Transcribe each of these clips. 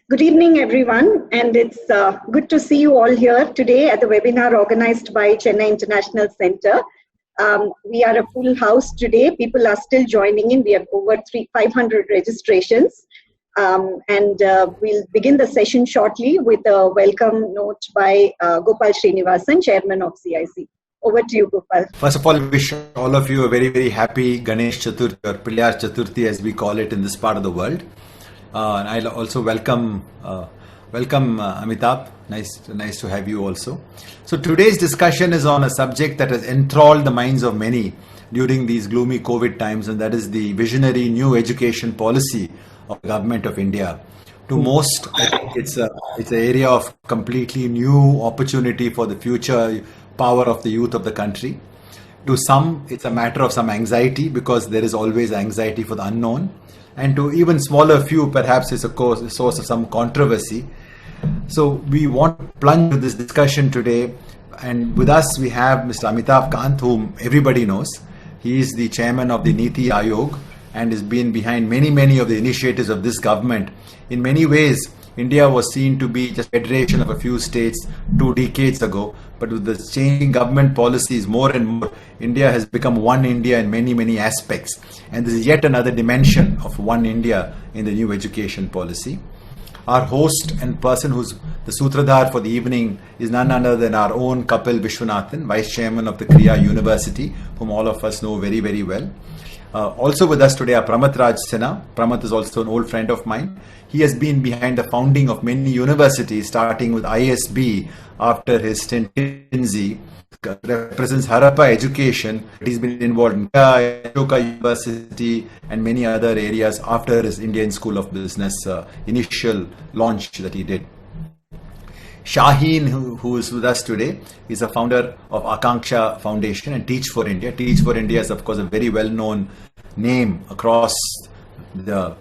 Good evening, everyone, and it's good to see you all here today at the webinar organized by Chennai International Center. We are a full house today. People are still joining in. We have over 500 registrations. We'll begin the session shortly with a welcome note by Gopal Srinivasan, Chairman of CIC. Over to you, Gopal. First of all, wish all of you a very, very happy Ganesh Chaturthi or Pilyar Chaturthi as we call it in this part of the world. And I'll also welcome Amitabh. Nice to have you also. So today's discussion is on a subject that has enthralled the minds of many during these gloomy COVID times, and that is the visionary new education policy of the government of India. To most, I think it's an area of completely new opportunity for the future power of the youth of the country. To some, it's a matter of some anxiety because there is always anxiety for the unknown. And to even smaller few, perhaps it's a source of some controversy. So we want to plunge into this discussion today. And with us, we have Mr. Amitabh Kant, whom everybody knows. He is the chairman of the Niti Aayog and has been behind many of the initiatives of this government. In many ways, India was seen to be just a federation of a few states 2 decades ago. But with the changing government policies, more and more, India has become one India in many aspects. And this is yet another dimension of one India in the new education policy. Our host and person who's the Sutradhar for the evening is none other than our own Kapil Vishwanathan, Vice Chairman of the Kriya University, whom all of us know very well. Also with us today are Pramath Raj Sinha. Pramath is also an old friend of mine. He has been behind the founding of many universities, starting with ISB after his stint in McKinsey, represents Harappa education. He's been involved in Ashoka University and many other areas after his Indian School of Business initial launch that he did. Shaheen, who is with us today, is a founder of Akanksha Foundation and Teach for India. Teach for India is, of course, a very well-known name across the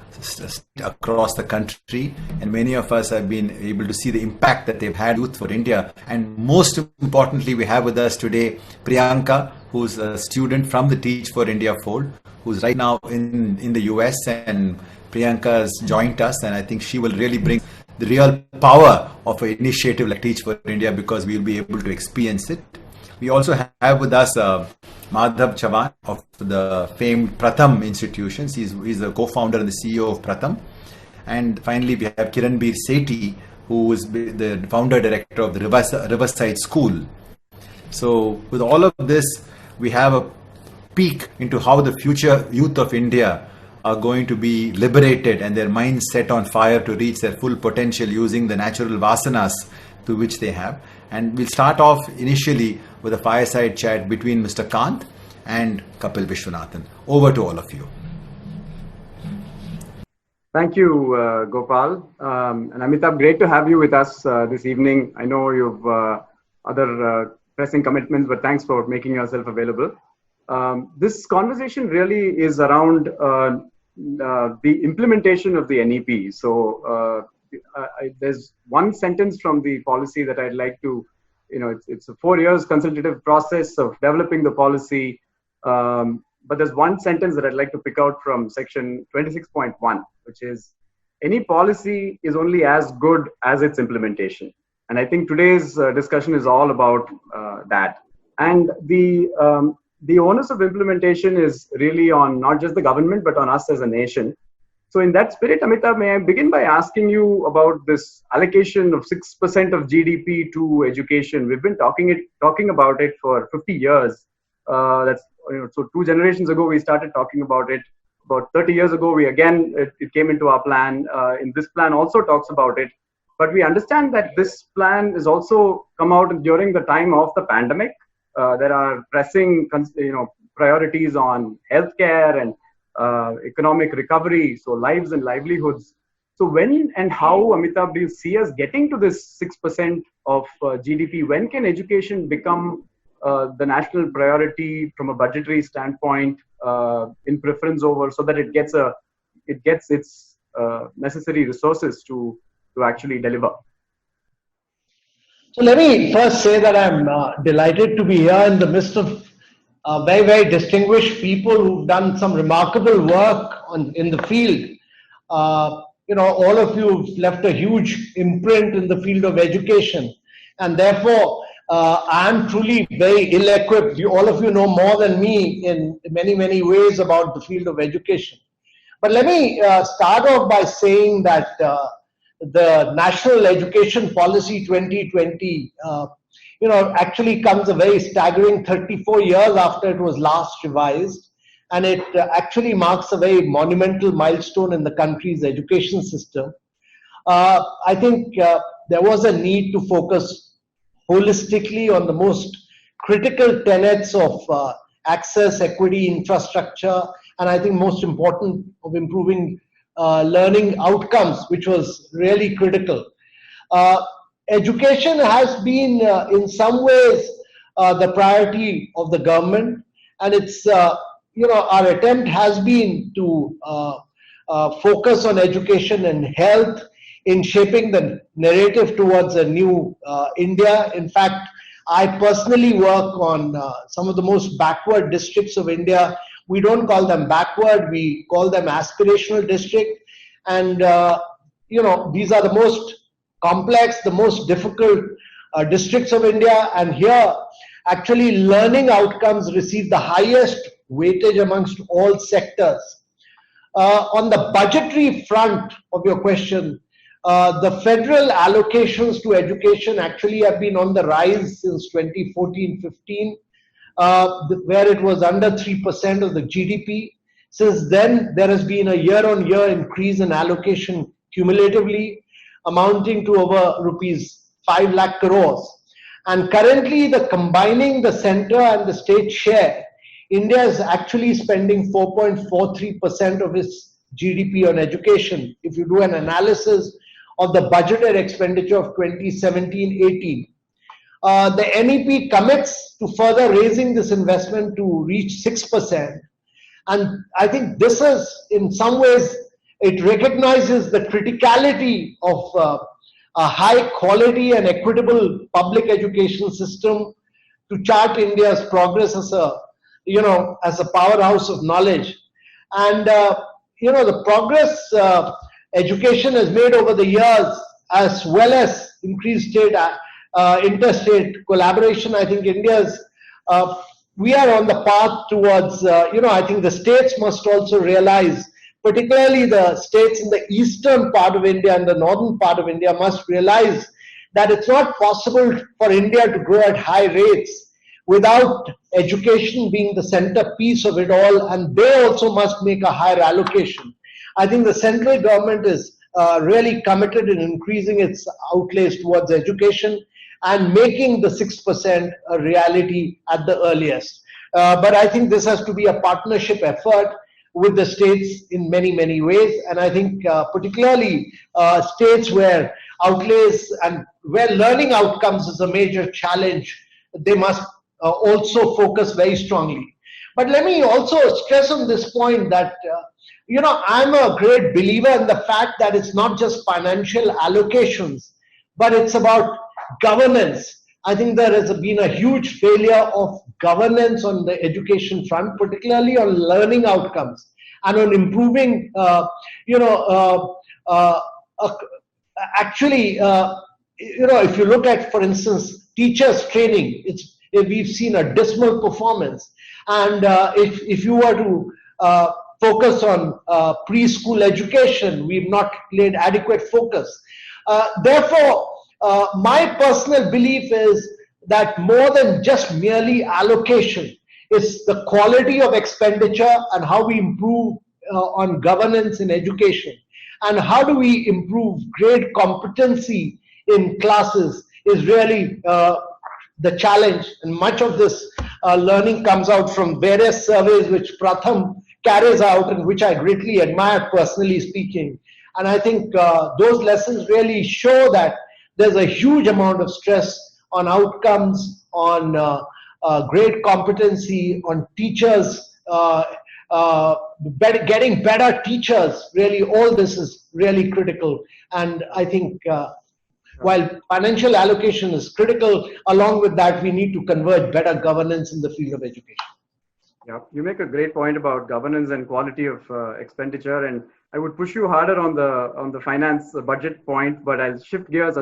country, and many of us have been able to see the impact that they've had Youth for India. And most importantly, we have with us today Priyanka, who's a student from the Teach for India fold, who's right now in the US, and Priyanka has joined us, and I think she will really bring the real power of an initiative like Teach for India because we will be able to experience it. We also have with us Madhav Chavan of the famed Pratham institutions. He's the co-founder and the CEO of Pratham. And finally, we have Kiranbir Sethi, who is the founder director of the Riverside School. So with all of this, we have a peek into how the future youth of India are going to be liberated and their minds set on fire to reach their full potential using the natural vasanas to which they have. And we'll start off initially with a fireside chat between Mr. Kant and Kapil Vishwanathan. Over to all of you. Thank you, Gopal. And Amitabh, great to have you with us this evening. I know you've other pressing commitments, but thanks for making yourself available. This conversation really is around the implementation of the NEP. So there's one sentence from the policy that I'd like to, it's a 4 years consultative process of developing the policy. But there's one sentence that I'd like to pick out from section 26.1, which is any policy is only as good as its implementation. And I think today's discussion is all about that. And the onus of implementation is really on not just the government, but on us as a nation. So in that spirit, Amitabh, may I begin by asking you about this allocation of 6% of GDP to education? We've been talking about it for 50 years. So 2 generations ago, we started talking about it. About 30 years ago, it came into our plan. In this plan also talks about it. But we understand that this plan is also come out during the time of the pandemic. There are pressing, priorities on healthcare and economic recovery, so lives and livelihoods. So when and how, Amitabh, do you see us getting to this 6% of GDP? When can education become the national priority from a budgetary standpoint in preference over, so that it gets its necessary resources to actually deliver? So let me first say that I'm delighted to be here in the midst of very distinguished people who've done some remarkable work in the field. all of you have left a huge imprint in the field of education, and therefore I am truly very ill-equipped. All of you know more than me in many, many ways about the field of education. But let me start off by saying that the National Education Policy 2020, actually comes a very staggering 34 years after it was last revised. And it actually marks a very monumental milestone in the country's education system. I think there was a need to focus holistically on the most critical tenets of access, equity, infrastructure, and I think most important of improving learning outcomes, which was really critical. Education has been in some ways the priority of the government, and it's our attempt has been to focus on education and health in shaping the narrative towards a new India. In fact, I personally work on some of the most backward districts of India. We don't call them backward, we call them aspirational district. And, these are the most complex, the most difficult districts of India. And here, actually, learning outcomes receive the highest weightage amongst all sectors. On the budgetary front of your question, the federal allocations to education actually have been on the rise since 2014-15, where it was under 3% of the GDP. Since then, there has been a year-on-year increase in allocation cumulatively, amounting to over rupees 5 lakh crores. And currently, combining the center and the state share, India is actually spending 4.43% of its GDP on education, if you do an analysis of the budgeted expenditure of 2017-18. The NEP commits to further raising this investment to reach 6%. And I think this is, in some ways, it recognizes the criticality of a high quality and equitable public education system to chart India's progress as a powerhouse of knowledge. And the progress education has made over the years, as well as increased state interstate collaboration. I think we are on the path towards I think the states must also realize, particularly the states in the eastern part of India and the northern part of India, must realize that it's not possible for India to grow at high rates without education being the centerpiece of it all, and they also must make a higher allocation. I think the central government is really committed in increasing its outlays towards education and making the 6% a reality at the earliest. But I think this has to be a partnership effort with the states in many, many ways. And I think particularly states where outlays and where learning outcomes is a major challenge, they must also focus very strongly. But let me also stress on this point that, I'm a great believer in the fact that it's not just financial allocations, but it's about governance. I think there has been a huge failure of governance on the education front, particularly on learning outcomes and on improving, if you look at, for instance, teachers training, we've seen a dismal performance. And if you were to focus on preschool education, we've not laid adequate focus. Therefore, my personal belief is that more than just merely allocation, it's the quality of expenditure and how we improve on governance in education. And how do we improve grade competency in classes is really the challenge. And much of this learning comes out from various surveys which Pratham carries out and which I greatly admire, personally speaking. And I think those lessons really show that there's a huge amount of stress on outcomes, on grade competency, on teachers, getting better teachers. Really, all this is really critical. And I think while financial allocation is critical, along with that, we need to convert better governance in the field of education. Yeah, you make a great point about governance and quality of expenditure, and I would push you harder on the finance budget point, but I'll shift gears,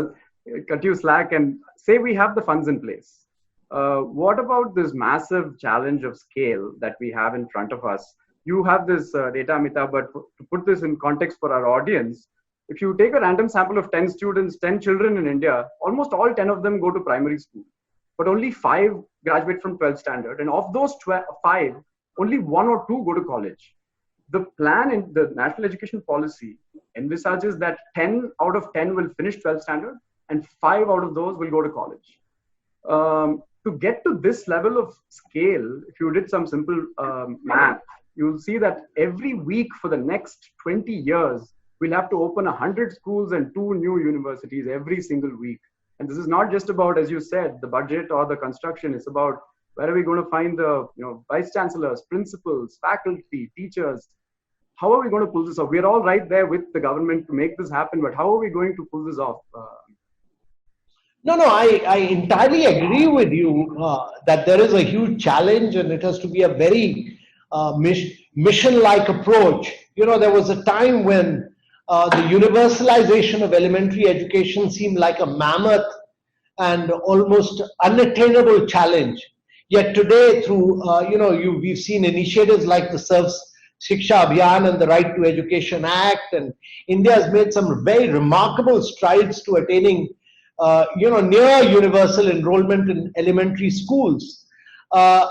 cut you slack, and say we have the funds in place. What about this massive challenge of scale that we have in front of us? You have this data, Amitabh, but to put this in context for our audience, if you take a random sample of 10 students, 10 children in India, almost all 10 of them go to primary school, but only 5 graduate from 12th standard. And of those 5, only 1 or 2 go to college. The plan in the National Education Policy envisages that 10 out of 10 will finish 12th standard and 5 out of those will go to college. To get to this level of scale, if you did some simple math, you'll see that every week for the next 20 years, we'll have to open 100 schools and 2 new universities every single week. And this is not just about, as you said, the budget or the construction. It's about where are we going to find the vice chancellors, principals, faculty, teachers. How are we going to pull this off? We're all right there with the government to make this happen, but how are we going to pull this off? No, I entirely agree with you that there is a huge challenge and it has to be a very mission-like approach. There was a time when the universalization of elementary education seemed like a mammoth and almost unattainable challenge. Yet today, through we've seen initiatives like the Sarv Shiksha Abhiyan and the Right to Education Act, and India has made some very remarkable strides to attaining near universal enrollment in elementary schools. While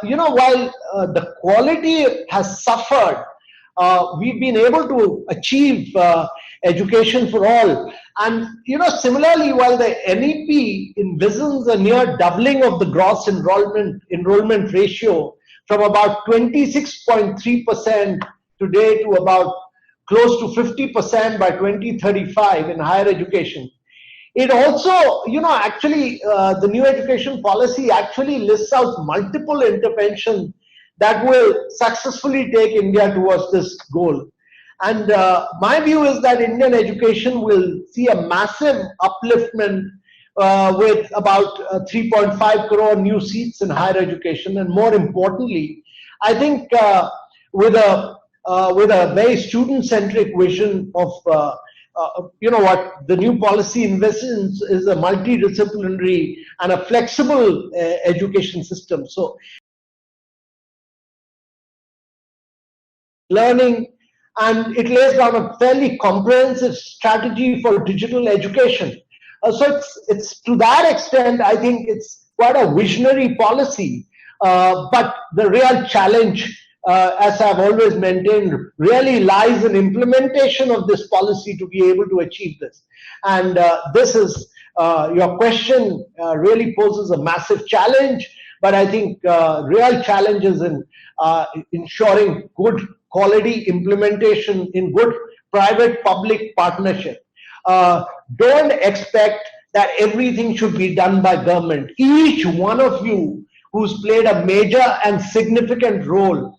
the quality has suffered, we've been able to achieve education for all. And similarly, while the NEP envisions a near doubling of the gross enrollment ratio from about 26.3% today to about close to 50% by 2035 in higher education, it also, the new education policy actually lists out multiple interventions that will successfully take India towards this goal. And my view is that Indian education will see a massive upliftment with about 3.5 crore new seats in higher education. And more importantly, I think with a very student-centric vision of what the new policy envisions is a multidisciplinary and a flexible education system. So learning, and it lays down a fairly comprehensive strategy for digital education. So it's to that extent, I think it's quite a visionary policy, but the real challenge, as I've always maintained, really lies in implementation of this policy to be able to achieve this. And this is, your question really poses a massive challenge, but I think real challenges in ensuring good quality implementation in good private-public partnership. Don't expect that everything should be done by government. Each one of you who's played a major and significant role,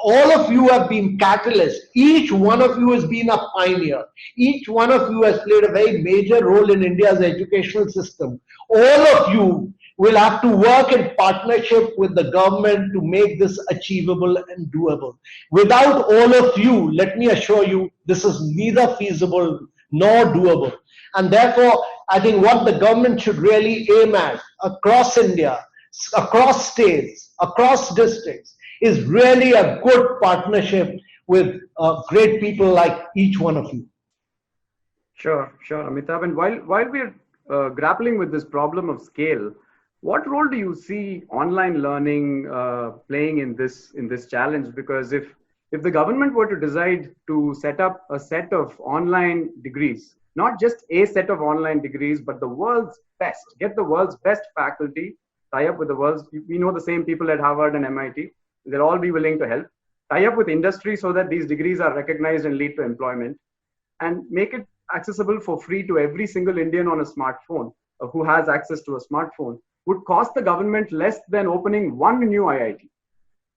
all of you have been catalysts. Each one of you has been a pioneer. Each one of you has played a very major role in India's educational system. All of you will have to work in partnership with the government to make this achievable and doable. Without all of you, let me assure you, this is neither feasible nor doable. And therefore, I think what the government should really aim at across India, across states, across districts, is really a good partnership with great people like each one of you. Sure, Amitabh. And while we're grappling with this problem of scale, what role do you see online learning playing in this challenge? Because if the government were to decide to set up a set of online degrees, not just a set of online degrees, but the world's best, get the world's best faculty, tie up with we know the same people at Harvard and MIT, they'll all be willing to help, tie up with industry so that these degrees are recognized and lead to employment, and make it accessible for free to every single Indian on a smartphone who has access to a smartphone, would cost the government less than opening one new IIT.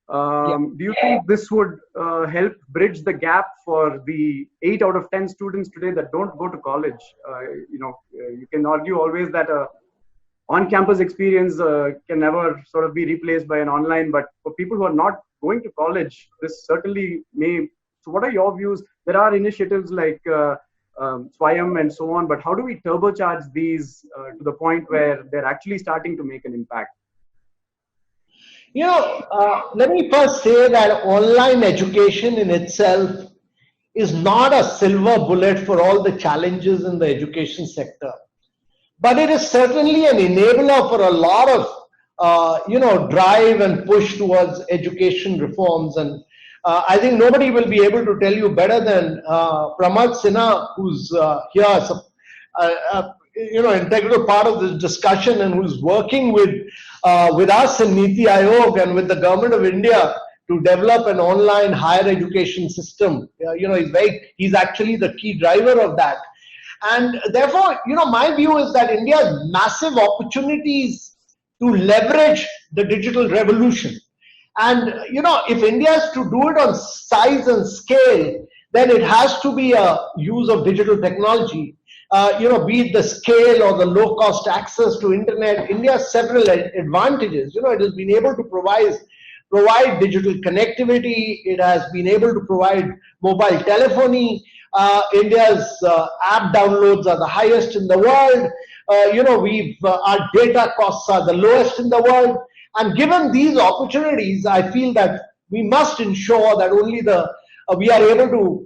Do you think this would help bridge the gap for the 8 out of 10 students today that don't go to college? You can argue always that on-campus experience can never sort of be replaced by an online, but for people who are not going to college, this certainly may. So what are your views? There are initiatives like Swayam and so on, but how do we turbocharge these to the point where they're actually starting to make an impact? Let me first say that online education in itself is not a silver bullet for all the challenges in the education sector. But it is certainly an enabler for a lot of, drive and push towards education reforms. And I think nobody will be able to tell you better than Pramod Sinha, who's here, integral part of this discussion and who's working with us in Niti Aayog and with the government of India to develop an online higher education system. He's actually the key driver of that. And therefore, my view is that India has massive opportunities to leverage the digital revolution. And, if India is to do it on size and scale, then it has to be a use of digital technology. Be it the scale or the low cost access to internet. India has several advantages. It has been able to provide digital connectivity. It has been able to provide mobile telephony. India's app downloads are the highest in the world. Our data costs are the lowest in the world. And given these opportunities, I feel that we must ensure that only we are able to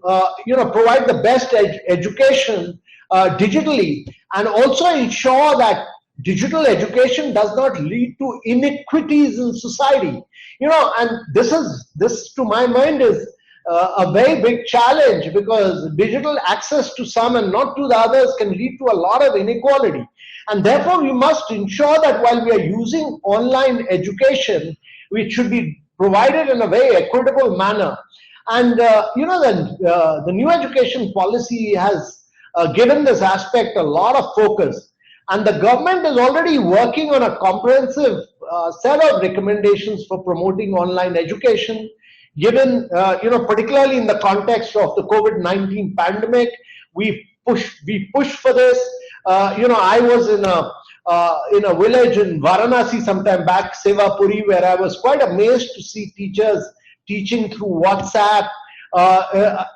provide the best education digitally, and also ensure that digital education does not lead to inequities in society. And this to my mind is a very big challenge, because digital access to some and not to the others can lead to a lot of inequality. And therefore, we must ensure that while we are using online education, which should be provided in a very equitable manner. And the new education policy has given this aspect a lot of focus. And the government is already working on a comprehensive set of recommendations for promoting online education. Given, particularly in the context of the COVID-19 pandemic, we pushed for this. I was in a village in Varanasi sometime back, Sevapuri, where I was quite amazed to see teachers teaching through WhatsApp.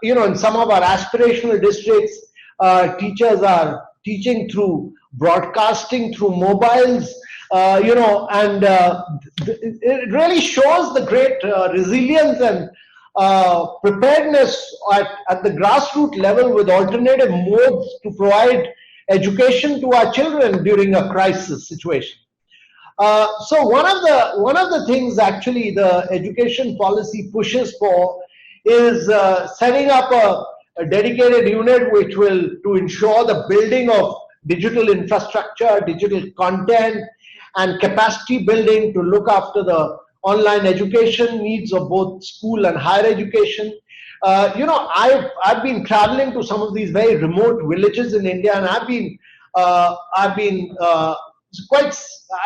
In some of our aspirational districts, teachers are teaching through broadcasting through mobiles. It really shows the great resilience and preparedness at the grassroots level with alternative modes to provide education to our children during a crisis situation. So one of the things actually the education policy pushes for is setting up a dedicated unit which will to ensure the building of digital infrastructure, digital content, and capacity building to look after the online education needs of both school and higher education. I've been traveling to some of these very remote villages in India, and I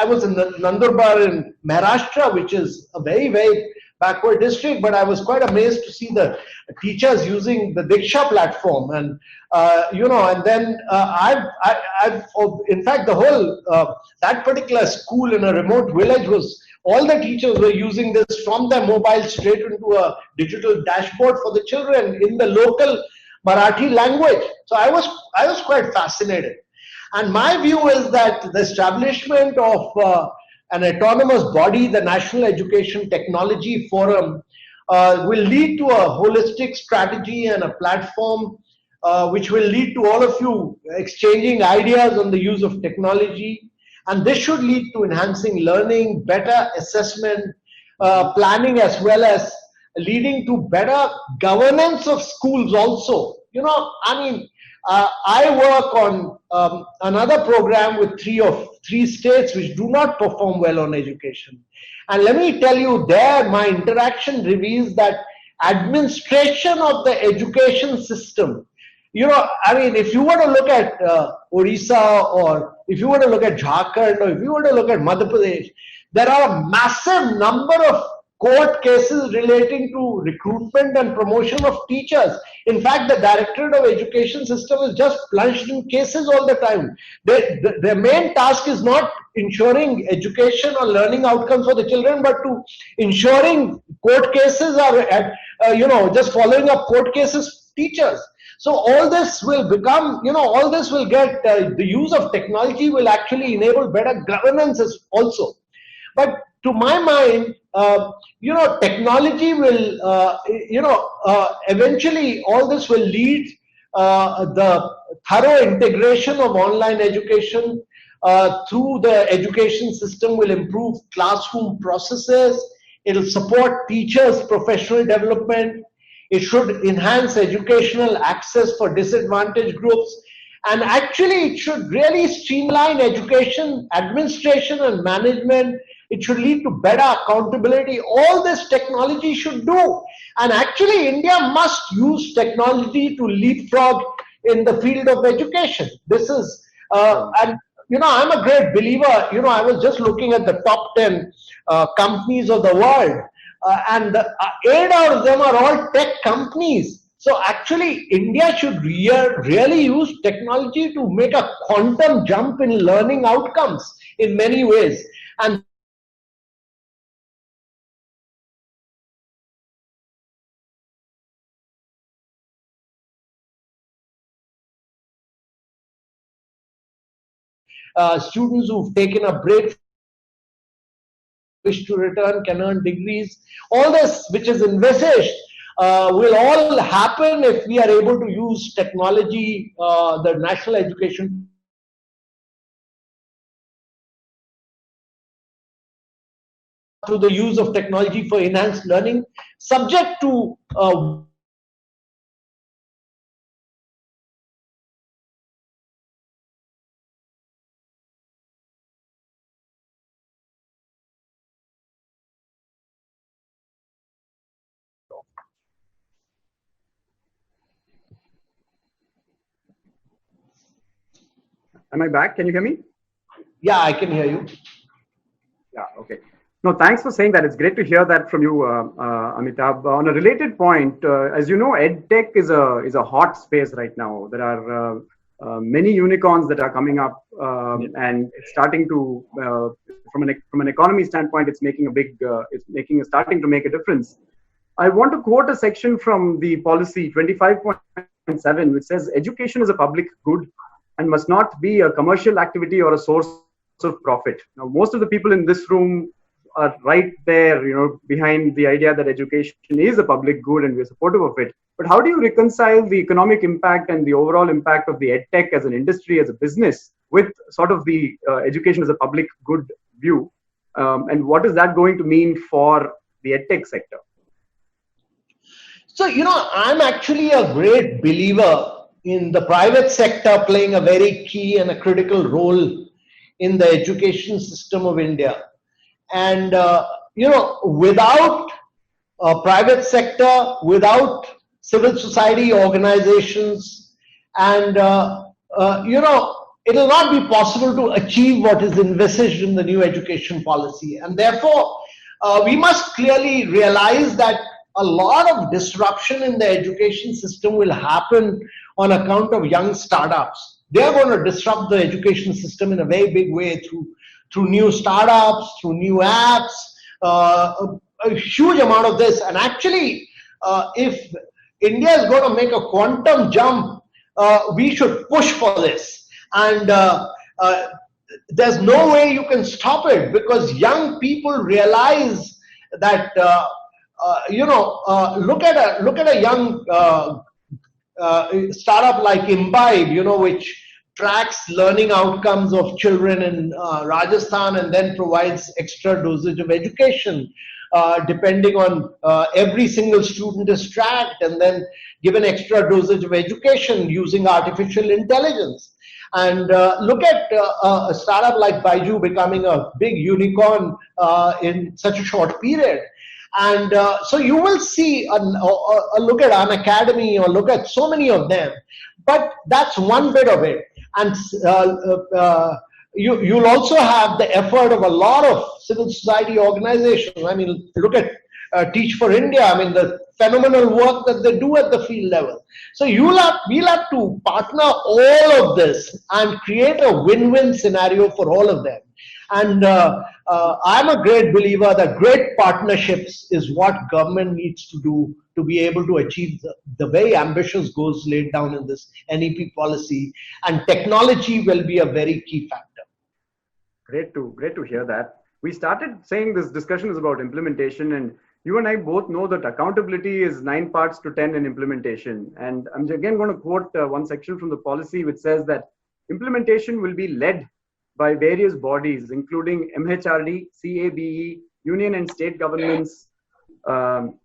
was in Nandurbar in Maharashtra, which is a very, very backward district, but I was quite amazed to see the teachers using the Diksha platform. And and then in fact, the whole that particular school in a remote village was, all the teachers were using this from their mobile straight into a digital dashboard for the children in the local Marathi language. So I was quite fascinated. And my view is that the establishment of an autonomous body, the National Education Technology Forum, will lead to a holistic strategy and a platform which will lead to all of you exchanging ideas on the use of technology. And this should lead to enhancing learning, better assessment, planning, as well as leading to better governance of schools also. I work on another program with three states which do not perform well on education. And let me tell you, there my interaction reveals that administration of the education system, if you were to look at Odisha, or if you were to look at Jharkhand, or if you were to look at Madhya Pradesh, there are a massive number of court cases relating to recruitment and promotion of teachers. In fact, the Directorate of Education system is just plunged in cases all the time. Their main task is not ensuring education or learning outcomes for the children, but to ensuring court cases are, just following up court cases teachers. So all this will become, all this will get, the use of technology will actually enable better governance also. But to my mind, technology will, eventually all this will lead the thorough integration of online education through the education system will improve classroom processes. It'll support teachers' professional development. It should enhance educational access for disadvantaged groups. And actually, it should really streamline education, administration, and management. It should lead to better accountability. All this technology should do. And actually, India must use technology to leapfrog in the field of education. This is, and I'm a great believer. I was just looking at the top 10 companies of the world, and 8 out of them are all tech companies. So actually, India should really use technology to make a quantum jump in learning outcomes in many ways. And students who've taken a break, wish to return, can earn degrees. All this, which is envisaged, will all happen if we are able to use technology, the national education through the use of technology for enhanced learning, subject to Am I back? Can you hear me? Yeah, I can hear you. Yeah, okay. No, thanks for saying that. It's great to hear that from you, Amitabh. On a related point, as you know, EdTech is a hot space right now. There are many unicorns that are coming up, and it's starting to, from an economy standpoint, it's making starting to make a difference. I want to quote a section from the policy 25.7, which says, "Education is a public good and must not be a commercial activity or a source of profit." Now, most of the people in this room are right there, behind the idea that education is a public good and we're supportive of it. But how do you reconcile the economic impact and the overall impact of the EdTech as an industry, as a business, with sort of the education as a public good view? And what is that going to mean for the EdTech sector? So, I'm actually a great believer in the private sector playing a very key and a critical role in the education system of India. And, without a private sector, without civil society organizations, and, it'll not be possible to achieve what is envisaged in the new education policy. And therefore, we must clearly realize that a lot of disruption in the education system will happen on account of young startups. They're going to disrupt the education system in a very big way through new startups, through new apps, a huge amount of this. And actually, if India is going to make a quantum jump, we should push for this. And there's no way you can stop it, because young people realize that, look at a young startup like Imbibe, which tracks learning outcomes of children in Rajasthan and then provides extra dosage of education. Depending on every single student is tracked and then given extra dosage of education using artificial intelligence. And look at a startup like Baiju becoming a big unicorn in such a short period. And so you will see a look at an academy, or look at so many of them. But that's one bit of it. And you'll also have the effort of a lot of civil society organizations. I mean, look at Teach for India. I mean, the phenomenal work that they do at the field level. So we'll have to partner all of this and create a win-win scenario for all of them. And I'm a great believer that great partnerships is what government needs to do to be able to achieve the very ambitious goals laid down in this NEP policy. And technology will be a very key factor. Great to hear that. We started saying this discussion is about implementation, and you and I both know that accountability is 9 parts to 10 in implementation. And I'm again going to quote one section from the policy which says that implementation will be led by various bodies, including MHRD, CABE, union and state governments,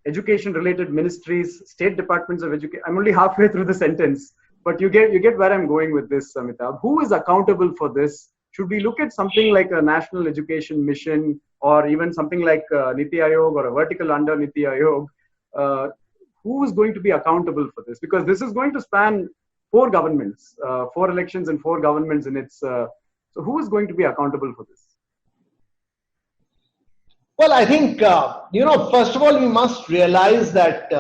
education-related ministries, state departments of education. I'm only halfway through the sentence, but you get where I'm going with this, Amitabh. Who is accountable for this? Should we look at something like a national education mission, or even something like Niti Aayog or a vertical under Niti Aayog? Who is going to be accountable for this? Because this is going to span 4 governments, 4 elections and 4 governments in its. So who is going to be accountable for this? Well, I think, first of all, we must realize that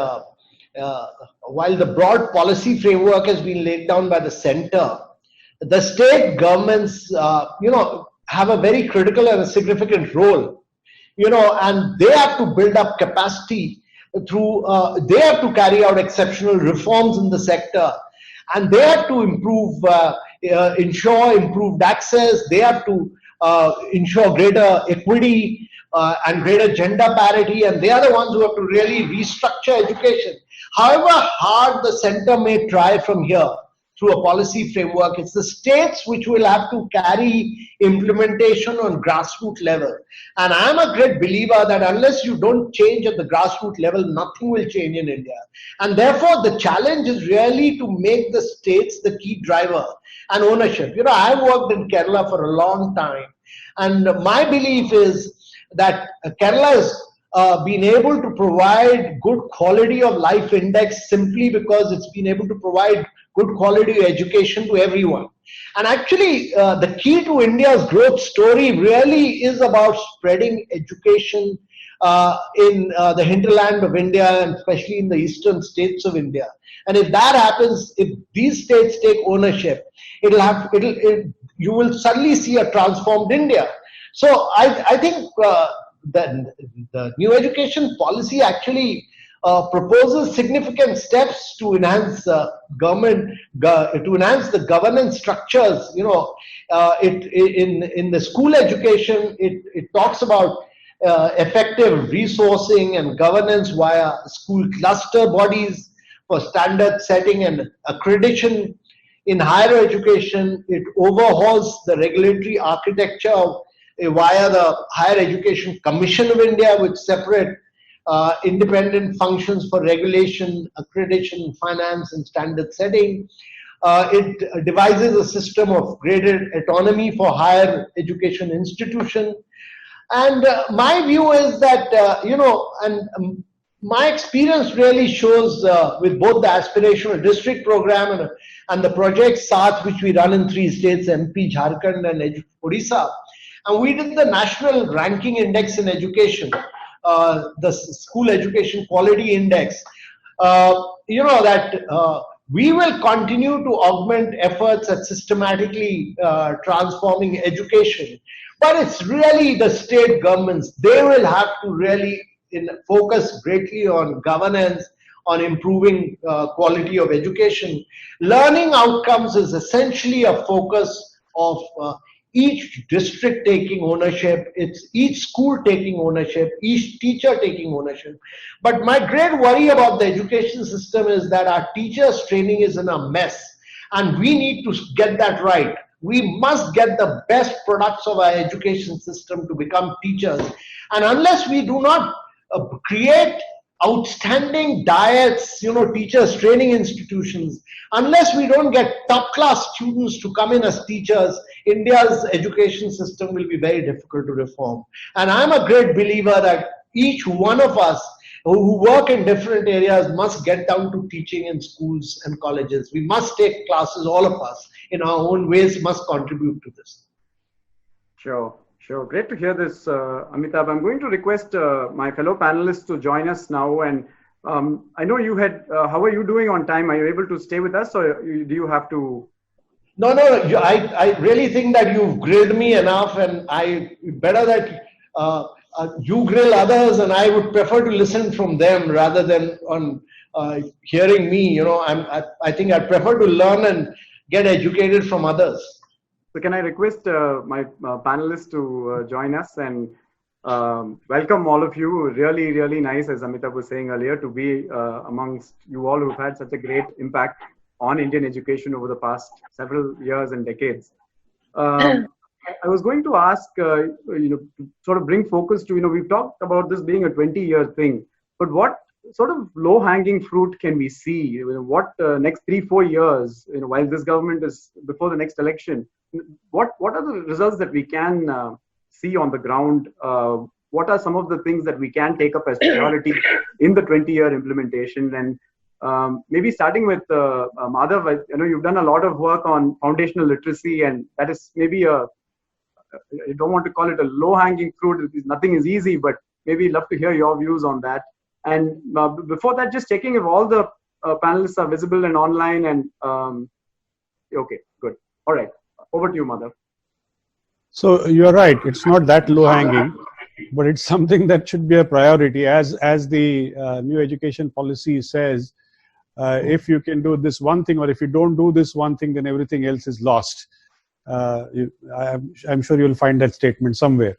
while the broad policy framework has been laid down by the center, the state governments, have a very critical and a significant role, and they have to build up capacity through, they have to carry out exceptional reforms in the sector, and they have to ensure improved access. They have to ensure greater equity and greater gender parity, and they are the ones who have to really restructure education. However hard the center may try from here through a policy framework, it's the states which will have to carry implementation on grassroots level. And I'm a great believer that unless you don't change at the grassroots level, nothing will change in India. And therefore, the challenge is really to make the states the key driver and ownership. I've worked in Kerala for a long time, and my belief is that Kerala has been able to provide good quality of life index simply because it's been able to provide good quality education to everyone. And actually, the key to India's growth story really is about spreading education in the hinterland of India, and especially in the eastern states of India. And if that happens, if these states take ownership, you will suddenly see a transformed India. So I think the new education policy actually proposes significant steps to enhance enhance the governance structures. In the school education, it talks about effective resourcing and governance via school cluster bodies for standard setting and accreditation. In higher education, it overhauls the regulatory architecture via the Higher Education Commission of India, with separate independent functions for regulation, accreditation, finance, and standard setting. It devises a system of greater autonomy for higher education institutions. And my view is that, my experience really shows with both the aspirational district program and the project SAATH, which we run in 3 states, MP, Jharkhand, and Odisha. And we did the national ranking index in education, the school education quality index. We will continue to augment efforts at systematically transforming education. But it's really the state governments. They will have to really focus greatly on governance, on improving quality of education. Learning outcomes is essentially a focus of each district taking ownership, it's each school taking ownership, each teacher taking ownership. But my great worry about the education system is that our teachers' training is in a mess, and we need to get that right. We must get the best products of our education system to become teachers. And unless we do not create outstanding diets, teachers training institutions, unless we don't get top class students to come in as teachers, India's education system will be very difficult to reform. And I'm a great believer that each one of us who work in different areas must get down to teaching in schools and colleges. We must take classes, all of us, in our own ways, must contribute to this. Sure. Sure. Great to hear this, Amitabh. I'm going to request my fellow panelists to join us now. And I know you had, how are you doing on time? Are you able to stay with us, or do you have to? No, I really think that you've grilled me enough, and better that you grill others, and I would prefer to listen from them rather than on hearing me. I think I prefer to learn and get educated from others. So can I request my panelists to join us and welcome all of you. Really, really nice, as Amitabh was saying earlier, to be amongst you all who've had such a great impact on Indian education over the past several years and decades. I was going to ask, to sort of bring focus to, we've talked about this being a 20-year thing, but what sort of low-hanging fruit can we see? What next 3-4 years, while this government is before the next election, what are the results that we can see on the ground? What are some of the things that we can take up as priority in the 20-year implementation? And maybe starting with Madhav, I know you've done a lot of work on foundational literacy, and that is maybe I don't want to call it a low-hanging fruit. Nothing is easy, but maybe love to hear your views on that. And before that, just checking if all the panelists are visible and online. And okay, good. All right, over to you, Madhav. So you're right. It's not that low-hanging, but it's something that should be a priority. As the new education policy says, if you can do this one thing, or if you don't do this one thing, then everything else is lost. I'm sure you'll find that statement somewhere.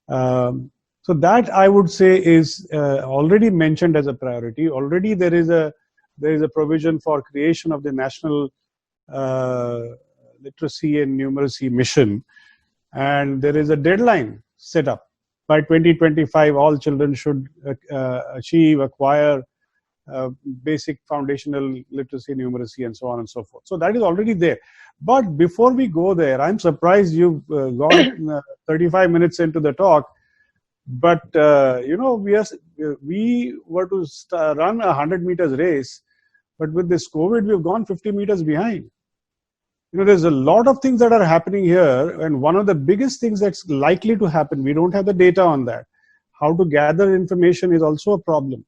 So that, I would say, is already mentioned as a priority. Already there is a provision for creation of the National Literacy and Numeracy Mission, and there is a deadline set up. By 2025, all children should acquire basic foundational literacy, numeracy, and so on and so forth. So that is already there. But before we go there, I'm surprised you've gone 35 minutes into the talk. But we were to run a 100 meters race, but with this COVID, we've gone 50 meters behind. There's a lot of things that are happening here, and one of the biggest things that's likely to happen, we don't have the data on that. How to gather information is also a problem,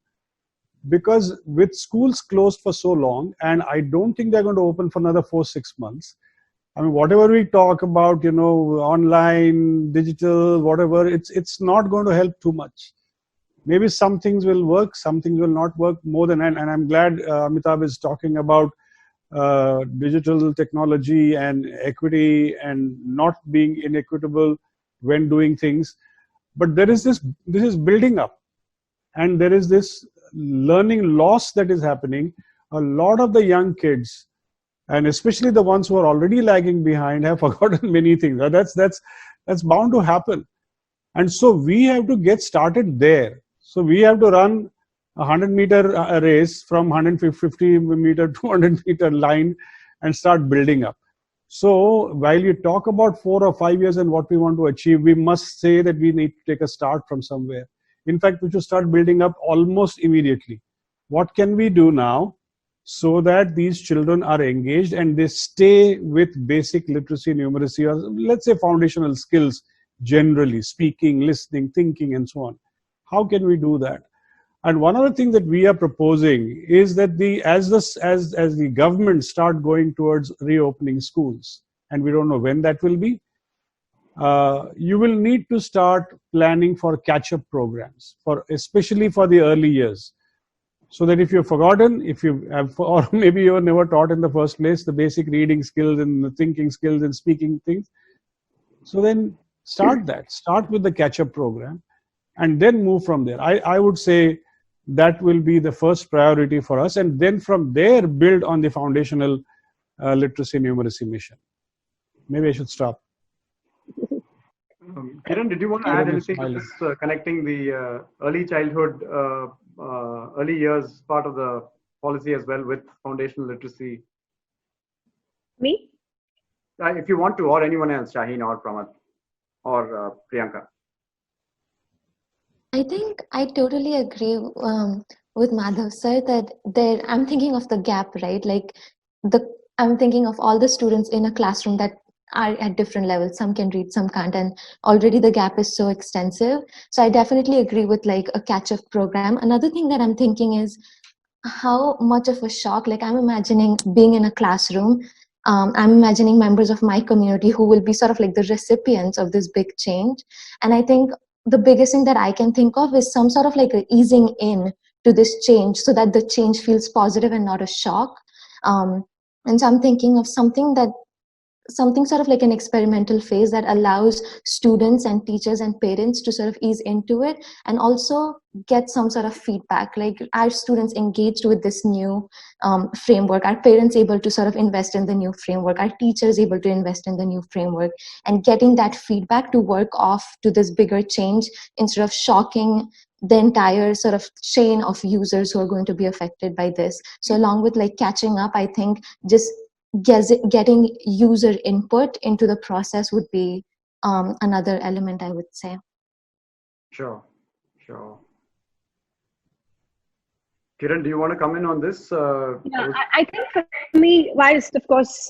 because with schools closed for so long, and I don't think they're going to open for another 4-6 months. I mean, whatever we talk about, online, digital, whatever, it's not going to help too much. Maybe some things will work, some things will not work more than, and I'm glad Amitabh is talking about digital technology and equity and not being inequitable when doing things. But this is building up, and there is this learning loss that is happening. A lot of the young kids, and especially the ones who are already lagging behind, have forgotten many things. That's bound to happen. And so we have to get started there. So we have to run a 100-meter race from 150-meter, 200-meter line and start building up. So while you talk about 4 or 5 years and what we want to achieve, we must say that we need to take a start from somewhere. In fact, we should start building up almost immediately. What can we do now so that these children are engaged and they stay with basic literacy, numeracy, or let's say foundational skills, generally speaking, listening, thinking, and so on? How can we do that? And one other thing that we are proposing is that as the government start going towards reopening schools, and we don't know when that will be, you will need to start planning for catch-up programs, especially for the early years. So that if you've forgotten, if you have, or maybe you were never taught in the first place, the basic reading skills and the thinking skills and speaking things, so then start with the catch-up program and then move from there. I would say that will be the first priority for us, and then from there build on the foundational literacy numeracy mission. Maybe I should stop. Kiran, did you want to add anything to this, connecting the early childhood, early years part of the policy as well with foundational literacy? Me? If you want to, or anyone else, Shaheen or Pramad or Priyanka. I think I totally agree with Madhav sir that I'm thinking of the gap, right? I'm thinking of all the students in a classroom that are at different levels. Some can read, some can't, and already the gap is so extensive. So I definitely agree with like a catch-up program. Another thing that I'm thinking is how much of a shock, like I'm imagining being in a classroom. I'm imagining members of my community who will be sort of like the recipients of this big change. And I think the biggest thing that I can think of is some sort of like a easing in to this change so that the change feels positive and not a shock. And so I'm thinking of something sort of like an experimental phase that allows students and teachers and parents to sort of ease into it and also get some sort of feedback. Like, are students engaged with this new framework? Are parents able to sort of invest in the new framework? Are teachers able to invest in the new framework? And getting that feedback to work off to this bigger change instead of shocking the entire sort of chain of users who are going to be affected by this. So along with like catching up, I think just getting user input into the process would be another element, I would say. Sure. Kiran, do you want to come in on this? Yeah, I think for me, whilst of course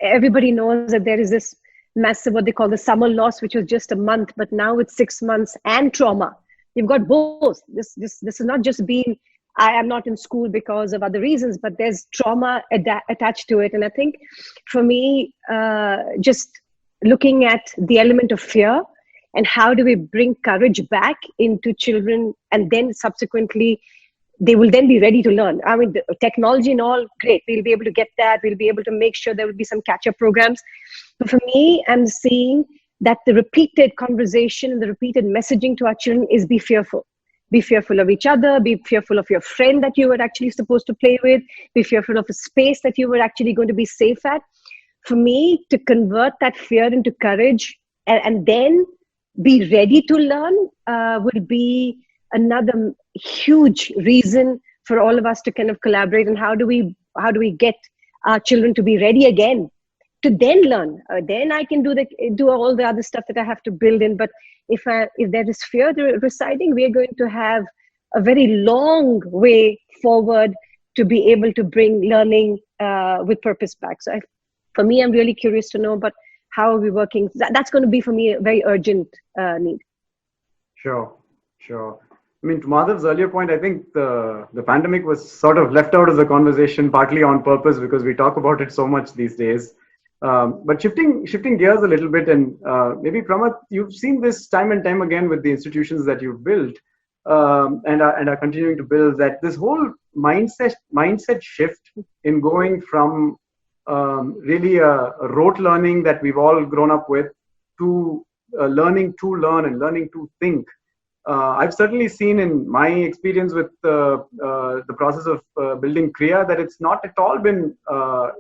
everybody knows that there is this massive, what they call the summer loss, which was just a month, but now it's 6 months and trauma. You've got both. This is not just being, I am not in school because of other reasons, but there's trauma attached to it. And I think for me, just looking at the element of fear and how do we bring courage back into children, and then subsequently they will then be ready to learn. I mean, the technology and all, great. We'll be able to get that. We'll be able to make sure there will be some catch-up programs. But for me, I'm seeing that the repeated conversation and the repeated messaging to our children is be fearful. Be fearful of each other, be fearful of your friend that you were actually supposed to play with, be fearful of a space that you were actually going to be safe at. For me, to convert that fear into courage and then be ready to learn will be another huge reason for all of us to kind of collaborate. And how do we get our children to be ready again to then learn? Then I can do all the other stuff that I have to build in. But if there is fear residing, we are going to have a very long way forward to be able to bring learning with purpose back. So for me, I'm really curious to know, but how are we working? That's going to be for me a very urgent need. Sure. I mean, to Madhav's earlier point, I think the pandemic was sort of left out of the conversation partly on purpose because we talk about it so much these days. But shifting gears a little bit, and maybe Pramath, you've seen this time and time again with the institutions that you've built and are continuing to build, that this whole mindset shift in going from really a rote learning that we've all grown up with to learning to learn and learning to think. I've certainly seen in my experience with the process of building Kriya that it's not at all been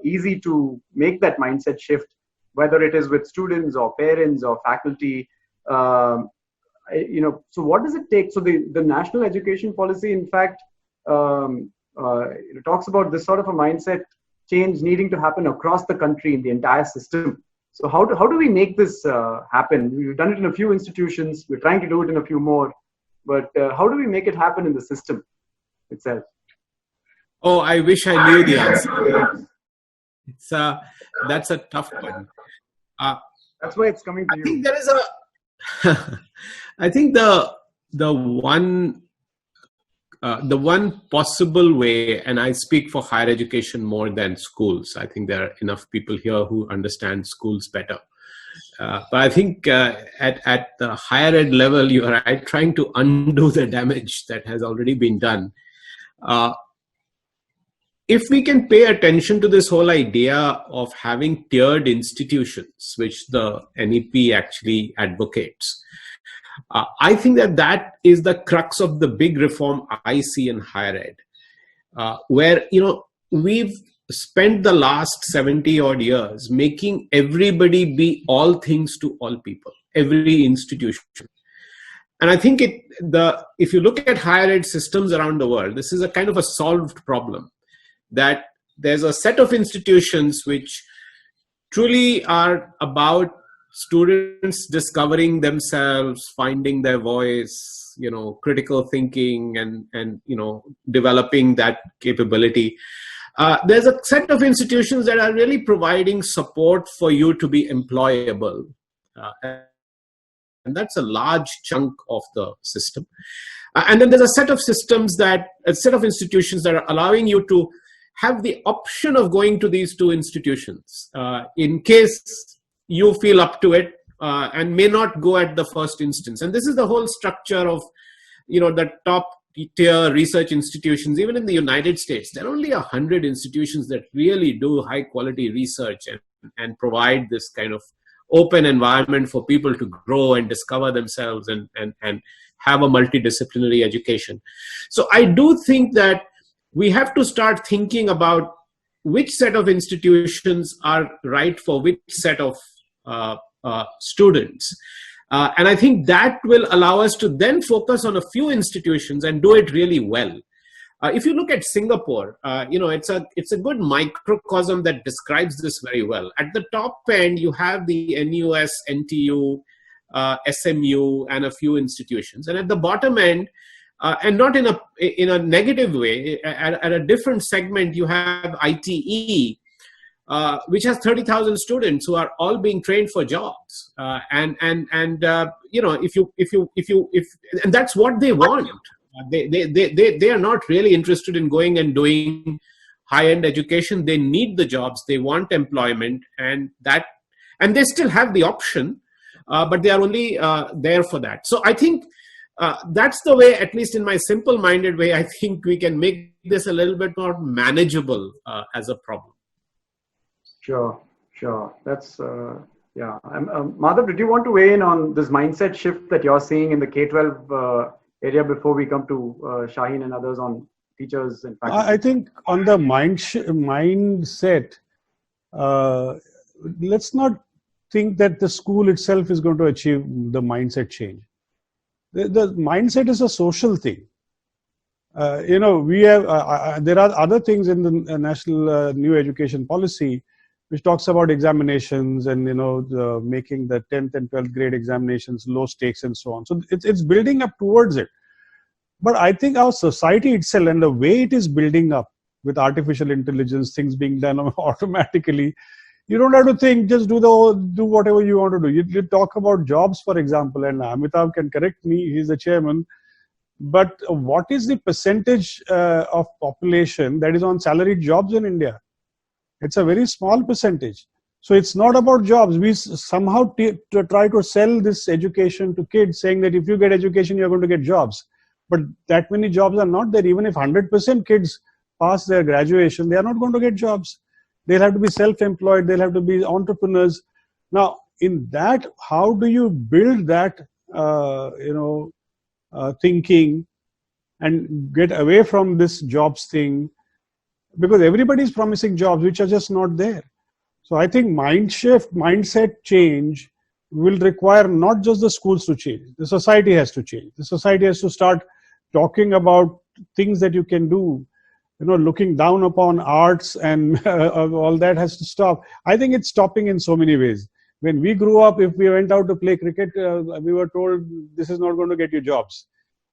easy to make that mindset shift, whether it is with students or parents or faculty. So what does it take? So the national education policy, in fact, talks about this sort of a mindset change needing to happen across the country in the entire system. So how do we make this happen? We've done it in a few institutions. We're trying to do it in a few more. But how do we make it happen in the system itself? Oh, I wish I knew the answer. That's a tough one. That's why it's coming to you. I think there is I think the one possible way, and I speak for higher education more than schools. I think there are enough people here who understand schools better. But I think at the higher ed level, you are trying to undo the damage that has already been done. If we can pay attention to this whole idea of having tiered institutions, which the NEP actually advocates, I think that is the crux of the big reform I see in higher ed, where we've spent the last 70 odd years making everybody be all things to all people, every institution. And I think if you look at higher ed systems around the world, this is a kind of a solved problem, that there's a set of institutions which truly are about students discovering themselves, finding their voice, critical thinking and developing that capability. there's a set of institutions that are really providing support for you to be employable. And that's a large chunk of the system. And then there's a set of institutions that are allowing you to have the option of going to these two institutions in case you feel up to it and may not go at the first instance. And this is the whole structure of, the top tier research institutions. Even in the United States, there are only 100 institutions that really do high quality research and provide this kind of open environment for people to grow and discover themselves and have a multidisciplinary education. So I do think that we have to start thinking about which set of institutions are right for which set of students. And I think that will allow us to then focus on a few institutions and do it really well. If you look at Singapore, it's a good microcosm that describes this very well. At the top end, you have the NUS, NTU, SMU, and a few institutions. And at the bottom end, and not in a negative way, at a different segment, you have ITE, which has 30,000 students who are all being trained for jobs, and that's what they want. They are not really interested in going and doing high-end education. They need the jobs. They want employment, and they still have the option, but they are only there for that. So I think that's the way, at least in my simple-minded way, I think we can make this a little bit more manageable as a problem. Sure. That's, yeah. Madhav, did you want to weigh in on this mindset shift that you're seeing in the K-12 area before we come to Shaheen and others on teachers and faculty? I think on the mindset, let's not think that the school itself is going to achieve the mindset change. The mindset is a social thing. We have there are other things in the national new education policy which talks about examinations and making the 10th and 12th grade examinations low stakes and so on. So it's building up towards it. But I think our society itself and the way it is building up with artificial intelligence, things being done automatically, you don't have to think, just do whatever you want to do. You talk about jobs, for example, and Amitabh can correct me, he's the chairman. But what is the percentage of population that is on salaried jobs in India? It's a very small percentage. So it's not about jobs. We somehow try to sell this education to kids, saying that if you get education, you're going to get jobs. But that many jobs are not there. Even if 100% kids pass their graduation, they are not going to get jobs. They'll have to be self-employed. They'll have to be entrepreneurs. Now, in that, how do you build that, thinking and get away from this jobs thing? Because everybody is promising jobs which are just not there. So I think mindset change will require not just the schools to change. The society has to change. The society has to start talking about things that you can do. Looking down upon arts and all that has to stop. I think it's stopping in so many ways. When we grew up, if we went out to play cricket, we were told this is not going to get you jobs.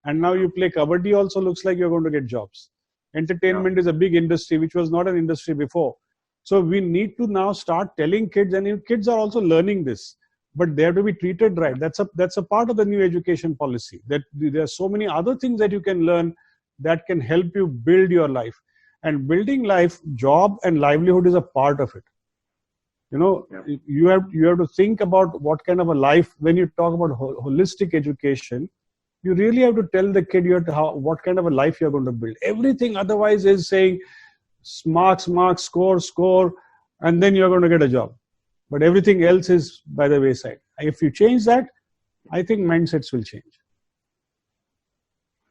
And now you play kabaddi also looks like you're going to get jobs. Entertainment is a big industry, which was not an industry before. So we need to now start telling kids, and kids are also learning this, but they have to be treated right. That's a part of the new education policy, that there are so many other things that you can learn that can help you build your life. And building life, job and livelihood is a part of it. You have to think about what kind of a life, when you talk about holistic education, you really have to tell the kid what kind of a life you're going to build. Everything otherwise is saying marks, score, and then you're going to get a job. But everything else is by the wayside. If you change that, I think mindsets will change.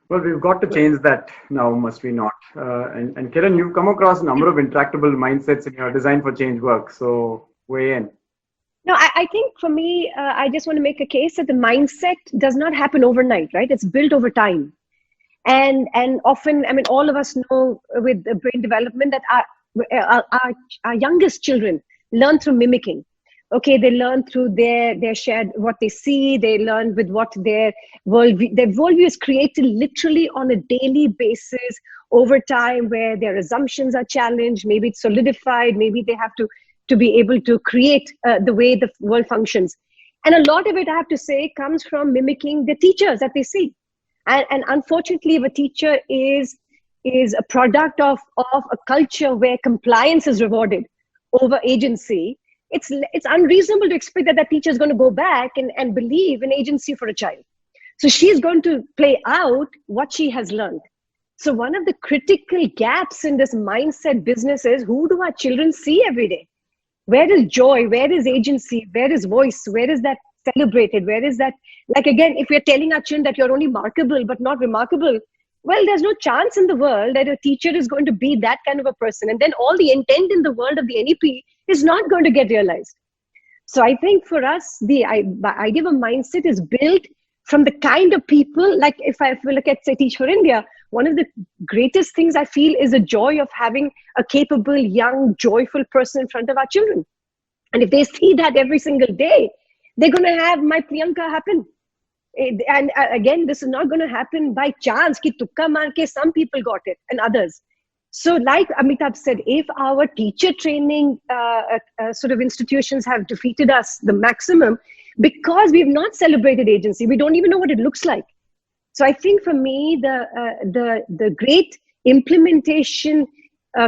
Well, we've got to change that now, must we not? And Kiran, you've come across a number of intractable mindsets in your design for change work. So weigh in. No, I think for me, I just want to make a case that the mindset does not happen overnight, right? It's built over time. And often, all of us know with brain development that our youngest children learn through mimicking. Okay, they learn through their shared, what they see, they learn with what their worldview is created literally on a daily basis over time, where their assumptions are challenged, maybe it's solidified, maybe they have to be able to create the way the world functions. And a lot of it, I have to say, comes from mimicking the teachers that they see. And unfortunately, if a teacher is a product of a culture where compliance is rewarded over agency, it's unreasonable to expect that teacher is going to go back and believe in agency for a child. So she's going to play out what she has learned. So one of the critical gaps in this mindset business is, who do our children see every day? Where is joy? Where is agency? Where is voice? Where is that celebrated? Where is that? Like, again, if we're telling our children that you're only markable but not remarkable, well, there's no chance in the world that a teacher is going to be that kind of a person. And then all the intent in the world of the NEP is not going to get realized. So I think for us, the idea of a mindset is built from the kind of people, like if I look at, say, Teach for India, one of the greatest things I feel is the joy of having a capable, young, joyful person in front of our children. And if they see that every single day, they're going to have my Priyanka happen. And again, this is not going to happen by chance, ki tukka maar ke some people got it and others. So like Amitabh said, if our teacher training sort of institutions have defeated us the maximum, because we've not celebrated agency, we don't even know what it looks like. So I think for me, the great implementation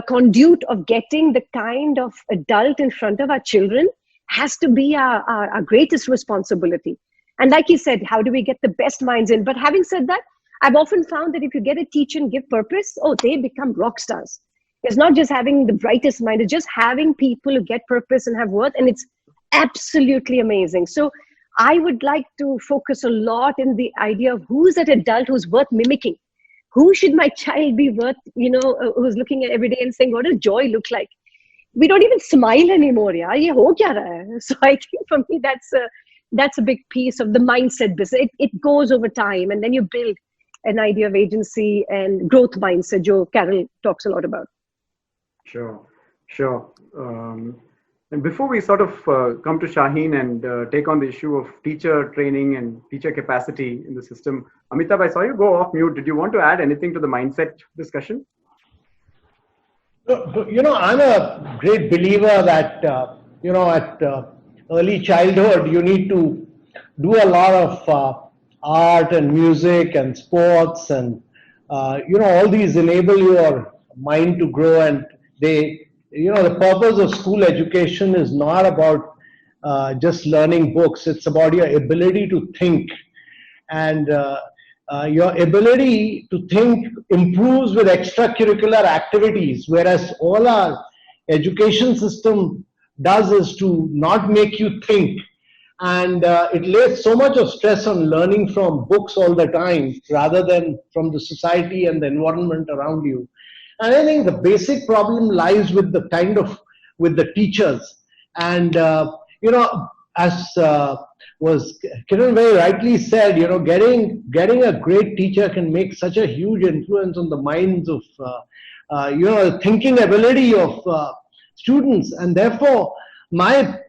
conduit of getting the kind of adult in front of our children has to be our greatest responsibility. And like he said, how do we get the best minds in? But having said that, I've often found that if you get a teacher and give purpose, they become rock stars. It's not just having the brightest mind, it's just having people who get purpose and have worth, and it's absolutely amazing. So I would like to focus a lot in the idea of who's that adult who's worth mimicking. Who should my child be worth, who's looking at every day and saying, what does joy look like? We don't even smile anymore. Ye ho kya raha hai? So I think for me, that's a big piece of the mindset business. It goes over time, and then you build an idea of agency and growth mindset, Joe Carroll talks a lot about. Sure. And before we sort of come to Shaheen and take on the issue of teacher training and teacher capacity in the system, Amitabh, I saw you go off mute. Did you want to add anything to the mindset discussion? I'm a great believer that, at early childhood, you need to do a lot of art and music and sports and, all these enable your mind to grow. And the purpose of school education is not about just learning books. It's about your ability to think. And your ability to think improves with extracurricular activities, whereas all our education system does is to not make you think. And it lays so much of stress on learning from books all the time rather than from the society and the environment around you. And I think the basic problem lies with with the teachers. And, as was Kiran very rightly said, getting a great teacher can make such a huge influence on the minds of, the thinking ability of students. And therefore, my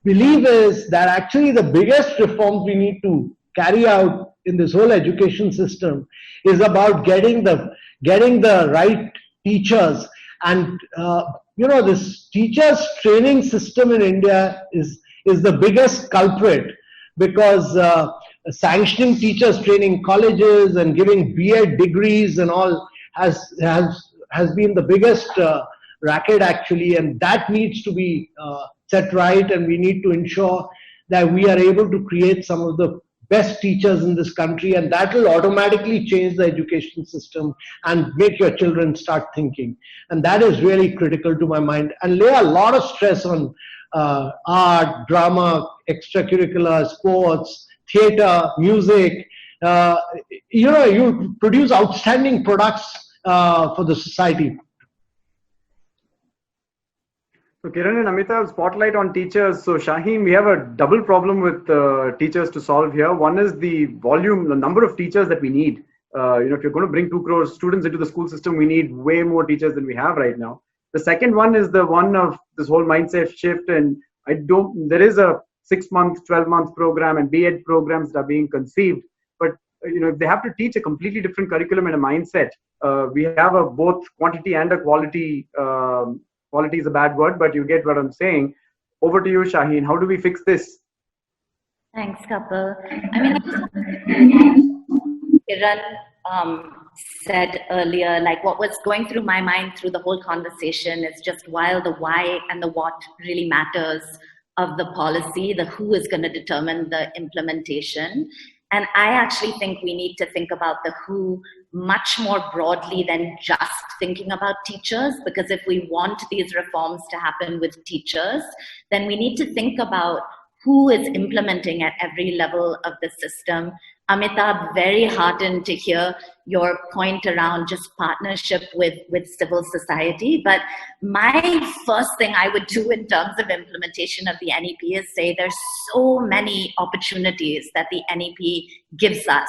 belief is that actually the biggest reforms we need to carry out in this whole education system is about getting the right teachers. And this teachers training system in India is the biggest culprit, because sanctioning teachers training colleges and giving B.Ed degrees and all has been the biggest racket actually, and that needs to be set right. And we need to ensure that we are able to create some of the best teachers in this country, and that will automatically change the education system and make your children start thinking. And that is really critical to my mind, and lay a lot of stress on art, drama, extracurricular, sports, theater, music. You produce outstanding products for the society. So Kiran and Amitabh, spotlight on teachers. So Shaheen, we have a double problem with teachers to solve here. One is the volume, the number of teachers that we need. If you're going to bring 2 crore students into the school system, we need way more teachers than we have right now. The second one is the one of this whole mindset shift and there is a 6-month, 12-month program and B.Ed programs that are being conceived, but if they have to teach a completely different curriculum and a mindset, we have a both quantity and a quality. Quality is a bad word, but you get what I'm saying. Over to you, Shaheen. How do we fix this? Thanks, Kapil. I mean, Kiran said earlier, like what was going through my mind through the whole conversation is just while the why and the what really matters of the policy, the who is going to determine the implementation. And I actually think we need to think about the who much more broadly than just thinking about teachers, because if we want these reforms to happen with teachers, then we need to think about who is implementing at every level of the system. Amitabh, very heartened to hear your point around just partnership with civil society. But my first thing I would do in terms of implementation of the NEP is say there's so many opportunities that the NEP gives us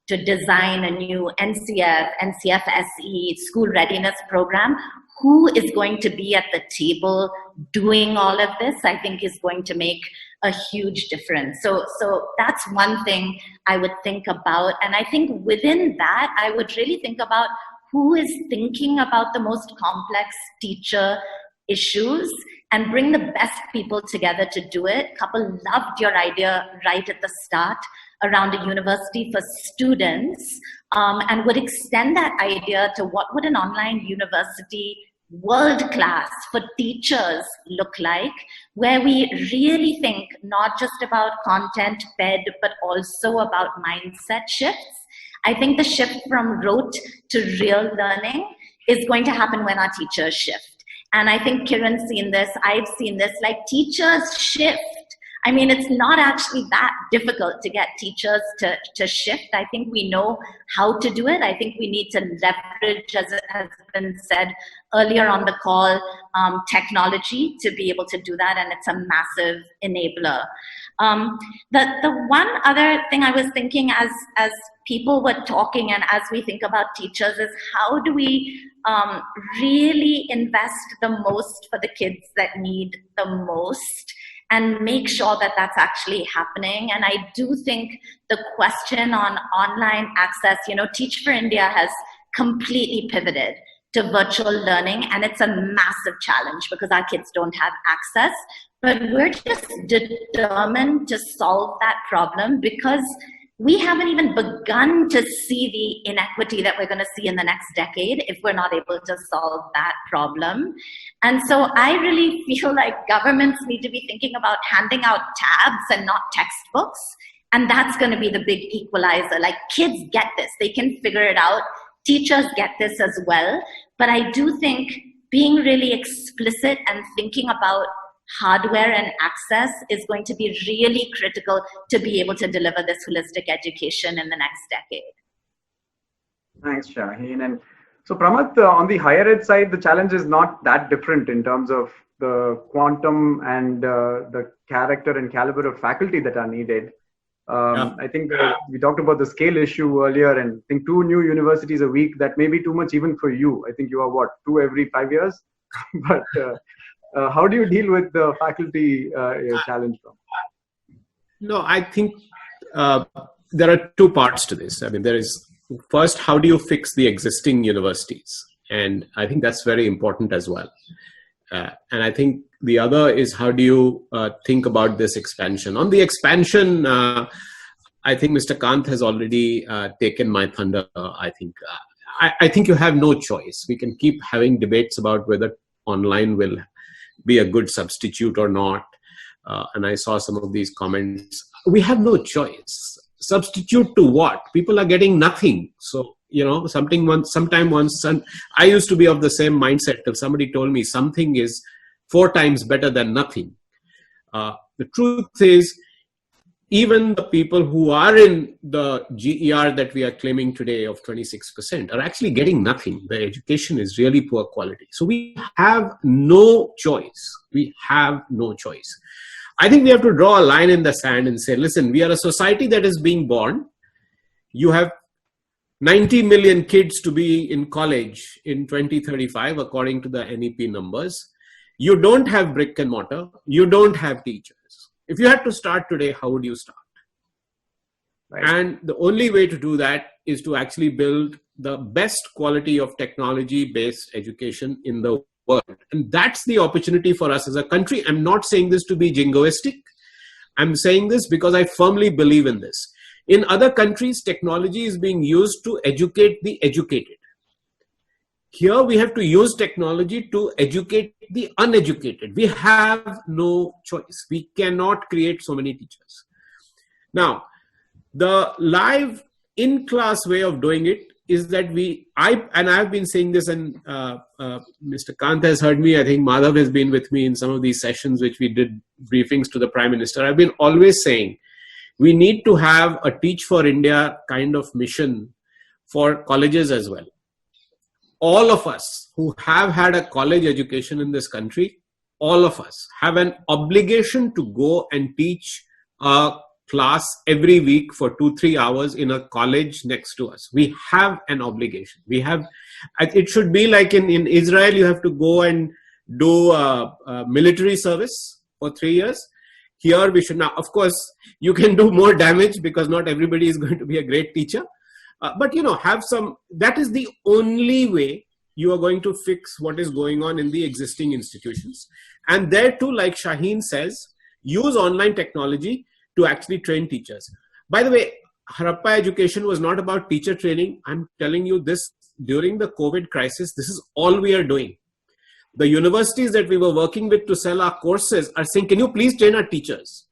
to design a new NCFSE school readiness program. Who is going to be at the table doing all of this, I think is going to make a huge difference. So that's one thing I would think about. And I think within that, I would really think about who is thinking about the most complex teacher issues and bring the best people together to do it. Kapil loved your idea right at the start around a university for students, and would extend that idea to what would an online university world-class for teachers look like, where we really think not just about content fed, but also about mindset shifts. I think the shift from rote to real learning is going to happen when our teachers shift. And I think Kiran's seen this, I've seen this, like teachers shift. I mean, it's not actually that difficult to get teachers to shift. I think we know how to do it. I think we need to leverage, as it has been said earlier on the call, technology to be able to do that, and it's a massive enabler. The one other thing I was thinking as people were talking and as we think about teachers is how do we really invest the most for the kids that need the most, and make sure that that's actually happening. And I do think the question on online access, Teach for India has completely pivoted to virtual learning, and it's a massive challenge because our kids don't have access. But we're just determined to solve that problem because we haven't even begun to see the inequity that we're going to see in the next decade if we're not able to solve that problem. And so I really feel like governments need to be thinking about handing out tabs and not textbooks. And that's going to be the big equalizer. Like kids get this, they can figure it out. Teachers get this as well. But I do think being really explicit and thinking about hardware and access is going to be really critical to be able to deliver this holistic education in the next decade. Thanks, Shaheen. And so Pramath, on the higher ed side, the challenge is not that different in terms of the quantum and the character and caliber of faculty that are needed. I think we talked about the scale issue earlier, and I think 2 new universities a week, that may be too much even for you. I think you are 2 every 5 years? But how do you deal with the faculty challenge? No, I think there are 2 parts to this. I mean, there is first, how do you fix the existing universities? And I think that's very important as well. And I think the other is how do you think about this expansion? On the expansion, I think Mr. Kant has already taken my thunder. I think you have no choice. We can keep having debates about whether online will be a good substitute or not. And I saw some of these comments. We have no choice. Substitute to what? People are getting nothing. So, sometime once, I used to be of the same mindset. If somebody told me something is 4 times better than nothing. The truth is, even the people who are in the GER that we are claiming today of 26% are actually getting nothing. The education is really poor quality. So we have no choice. We have no choice. I think we have to draw a line in the sand and say, listen, we are a society that is being born. You have 90 million kids to be in college in 2035, according to the NEP numbers. You don't have brick and mortar. You don't have teachers. If you had to start today, how would you start? Right. And the only way to do that is to actually build the best quality of technology-based education in the world. And that's the opportunity for us as a country. I'm not saying this to be jingoistic. I'm saying this because I firmly believe in this. In other countries, technology is being used to educate the educated. Here we have to use technology to educate the uneducated. We have no choice. We cannot create so many teachers. Now, the live in-class way of doing it is that I've been saying this, and Mr. Kant has heard me. I think Madhav has been with me in some of these sessions which we did briefings to the Prime Minister. I've been always saying we need to have a Teach for India kind of mission for colleges as well. All of us who have had a college education in this country, all of us have an obligation to go and teach a class every week for 2-3 hours in a college next to us. We have an obligation. It should be like in Israel, you have to go and do military service for 3 years. Here we should now, of course, you can do more damage because not everybody is going to be a great teacher. But, have some, that is the only way you are going to fix what is going on in the existing institutions. And there too, like Shaheen says, use online technology to actually train teachers. By the way, Harappa education was not about teacher training. I'm telling you this, during the COVID crisis, this is all we are doing. The universities that we were working with to sell our courses are saying, can you please train our teachers?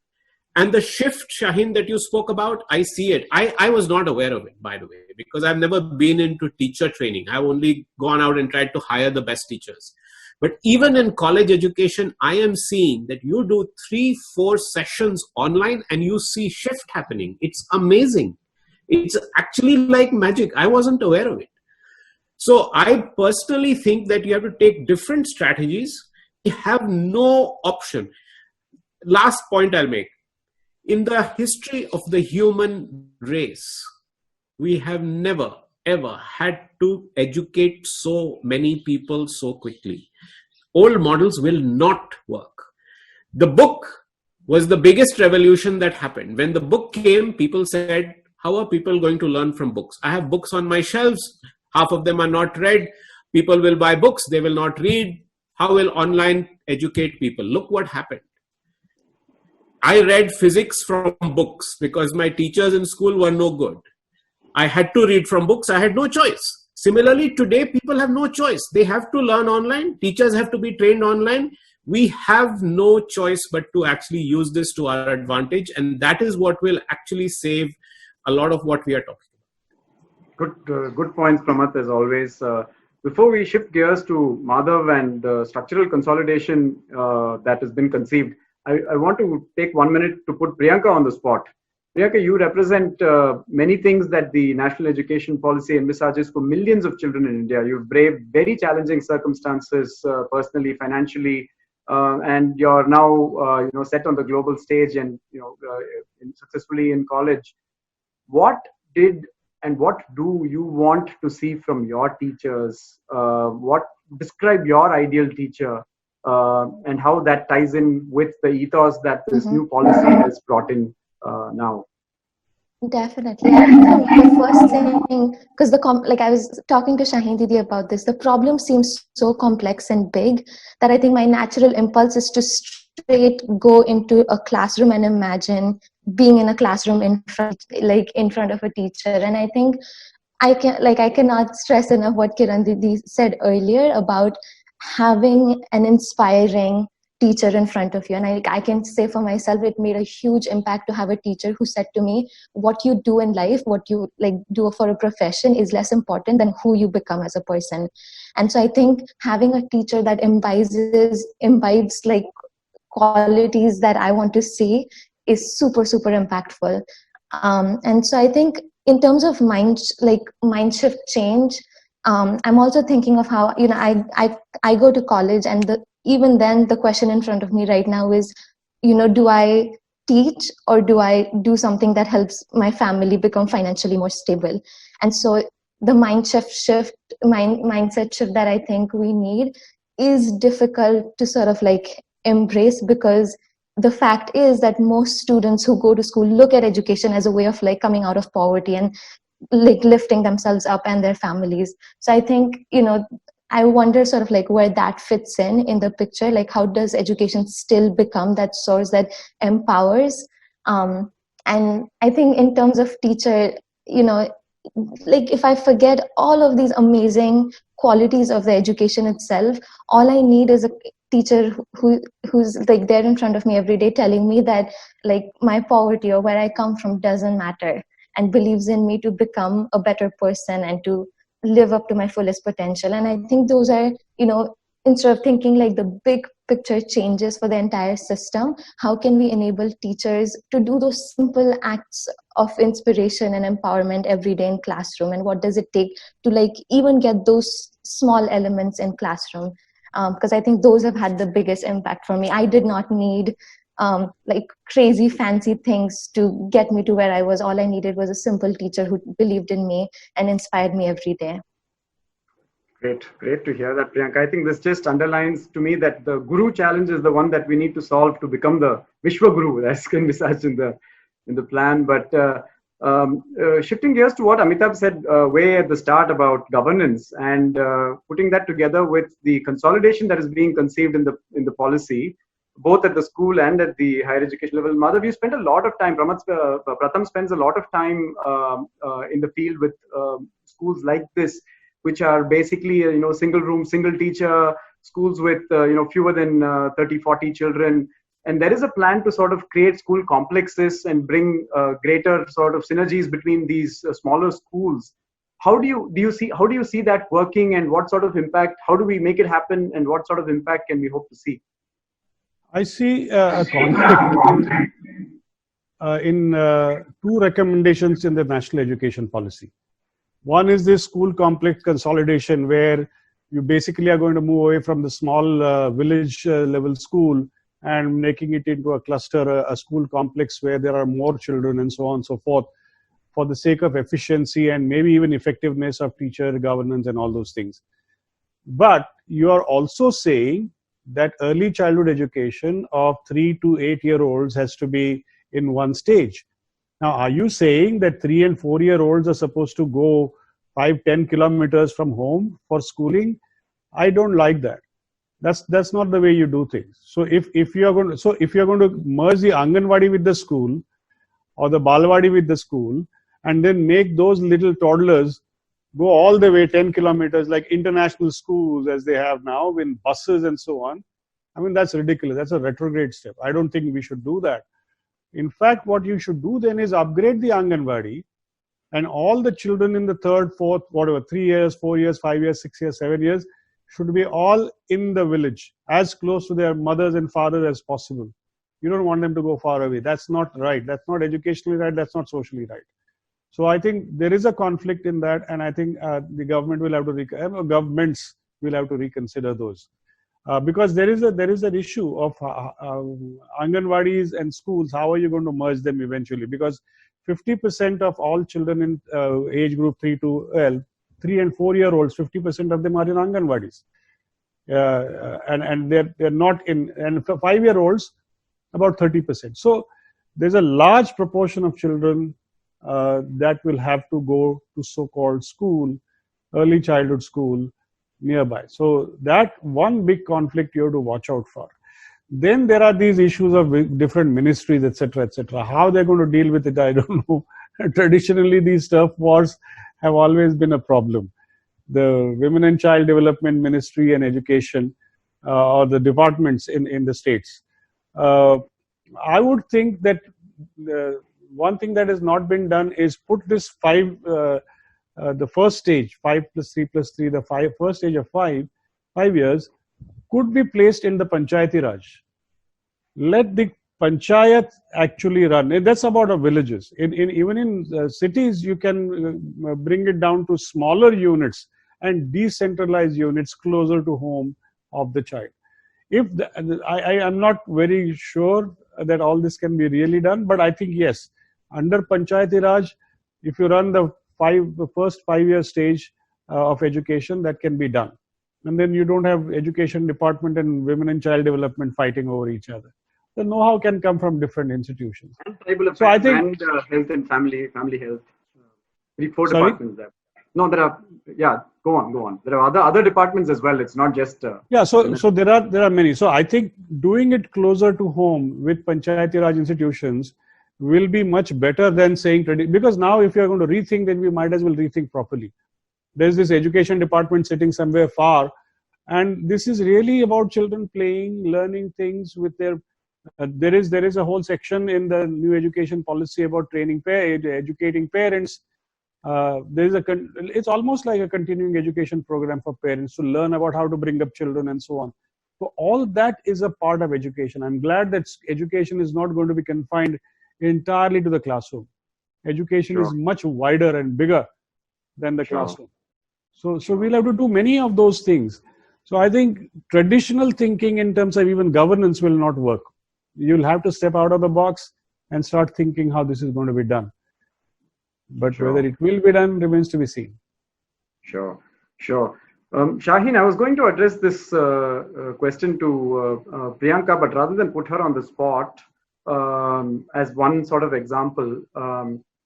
And the shift, Shaheen, that you spoke about, I see it. I was not aware of it, by the way, because I've never been into teacher training. I've only gone out and tried to hire the best teachers. But even in college education, I am seeing that you do 3-4 sessions online and you see shift happening. It's amazing. It's actually like magic. I wasn't aware of it. So I personally think that you have to take different strategies. You have no option. Last point I'll make. In the history of the human race, we have never, ever had to educate so many people so quickly. Old models will not work. The book was the biggest revolution that happened. When the book came, people said, how are people going to learn from books? I have books on my shelves. Half of them are not read. People will buy books. They will not read. How will online educate people? Look what happened. I read physics from books because my teachers in school were no good. I had to read from books. I had no choice. Similarly, today, people have no choice. They have to learn online. Teachers have to be trained online. We have no choice but to actually use this to our advantage. And that is what will actually save a lot of what we are talking about. Good points, Pramath, as always. Before we shift gears to Madhav and the structural consolidation that has been conceived, I want to take 1 minute to put Priyanka on the spot. Priyanka, you represent many things that the national education policy envisages for millions of children in India. You've braved very challenging circumstances personally, financially, and you're now set on the global stage and successfully in college. What did and what do you want to see from your teachers? Describe your ideal teacher and how that ties in with the ethos that this new policy has brought in now. Definitely. I think the first thing, because I was talking to Shaheen Didi about this, the problem seems so complex and big that I think my natural impulse is to straight go into a classroom and imagine being in a classroom in front of a teacher. And I think I cannot stress enough what Kiran Didi said earlier about having an inspiring teacher in front of you. And I can say for myself, it made a huge impact to have a teacher who said to me, what you do in life, what you do for a profession is less important than who you become as a person. And so I think having a teacher that imbibes qualities that I want to see is super, super impactful. And so I think in terms of mind shift change, I'm also thinking of how, I go to college, and even then the question in front of me right now is, do I teach or do I do something that helps my family become financially more stable? And so the mindset shift that I think we need is difficult to sort of like embrace, because the fact is that most students who go to school look at education as a way of like coming out of poverty and like lifting themselves up and their families. So I think, I wonder sort of like where that fits in the picture. Like, how does education still become that source that empowers? And I think in terms of teacher, like if I forget all of these amazing qualities of the education itself, all I need is a teacher who's like there in front of me every day telling me that like my poverty or where I come from doesn't matter, and believes in me to become a better person and to live up to my fullest potential. And I think those are, instead of thinking like the big picture changes for the entire system, how can we enable teachers to do those simple acts of inspiration and empowerment every day in classroom? And what does it take to like even get those small elements in classroom? Because I think those have had the biggest impact for me. I did not need like crazy fancy things to get me to where I was. All I needed was a simple teacher who believed in me and inspired me every day. Great to hear that, Priyanka. I think this just underlines to me that the Guru challenge is the one that we need to solve to become the Vishwa Guru that's envisaged in the plan. But shifting gears to what Amitabh said way at the start about governance, and putting that together with the consolidation that is being conceived in the policy, both at the school and at the higher education level. Madhav, you spent a lot of time, Pratham spends a lot of time in the field with schools like this, which are basically, single room, single teacher, schools with, fewer than 30, 40 children. And there is a plan to sort of create school complexes and bring greater sort of synergies between these smaller schools. How do you see that working, and what sort of impact, how do we make it happen, and what sort of impact can we hope to see? I see a conflict in two recommendations in the national education policy. One is this school complex consolidation, where you basically are going to move away from the small village level school and making it into a cluster, a school complex where there are more children and so on and so forth, for the sake of efficiency and maybe even effectiveness of teacher governance and all those things. But you are also saying that early childhood education of 3 to 8 year olds has to be in one stage. Now, are you saying that 3 and 4 year olds are supposed to go 5-10 kilometers from home for schooling? I don't like that. That's not the way you do things. So if you are going to merge the Anganwadi with the school, or the Balwadi with the school, and then make those little toddlers go all the way 10 kilometers like international schools as they have now, in buses and so on, I mean, that's ridiculous. That's a retrograde step. I don't think we should do that. In fact, what you should do then is upgrade the Anganwadi, and all the children in the 3rd, 4th, whatever, 3 years, 4 years, 5 years, 6 years, 7 years, should be all in the village, as close to their mothers and fathers as possible. You don't want them to go far away. That's not right. That's not educationally right. That's not socially right. So I think there is a conflict in that, and I think the government will have to governments will have to reconsider those, because there is an issue of Anganwadis and schools. How are you going to merge them eventually? Because 50% of all children in age group 3 and 4 year olds, 50% of them are in Anganwadis, and they're not in, and for 5 year olds, about 30%. So there's a large proportion of children that will have to go to so-called school, early childhood school nearby. So that one big conflict you have to watch out for. Then there are these issues of different ministries, etc., etc. How they're going to deal with it, I don't know. Traditionally, these turf wars have always been a problem. The Women and Child Development Ministry and Education, or the departments in the states. I would think that one thing that has not been done is put this the first stage, 5 + 3 + 3, the first stage of 5 years, could be placed in the Panchayati Raj. Let the Panchayat actually run. And that's about our villages. Even in cities, you can bring it down to smaller units and decentralized units closer to home of the child. I am not very sure that all this can be really done, but I think yes, under Panchayati Raj, if you run the first 5 year stage of education, that can be done. And then you don't have education department and women and child development fighting over each other. The know-how can come from different institutions. And tribal affairs, So I think, and health and family health. 3-4 Sorry? departments there. No, there are. Yeah, go on. There are other departments as well. It's not just. So there are many. So I think doing it closer to home with Panchayati Raj institutions will be much better than saying, because now if you are going to rethink, then we might as well rethink properly. There's this education department sitting somewhere far, and this is really about children playing, learning things with their. There is a whole section in the new education policy about educating parents. It's almost like a continuing education program for parents to learn about how to bring up children and so on. So all that is a part of education. I'm glad that education is not going to be confined entirely to the classroom. Education is much wider and bigger than the classroom. So we'll have to do many of those things. So I think traditional thinking in terms of even governance will not work. You'll have to step out of the box and start thinking how this is going to be done. But whether it will be done remains to be seen. Sure. Shaheen, I was going to address this question to Priyanka, but rather than put her on the spot, as one sort of example,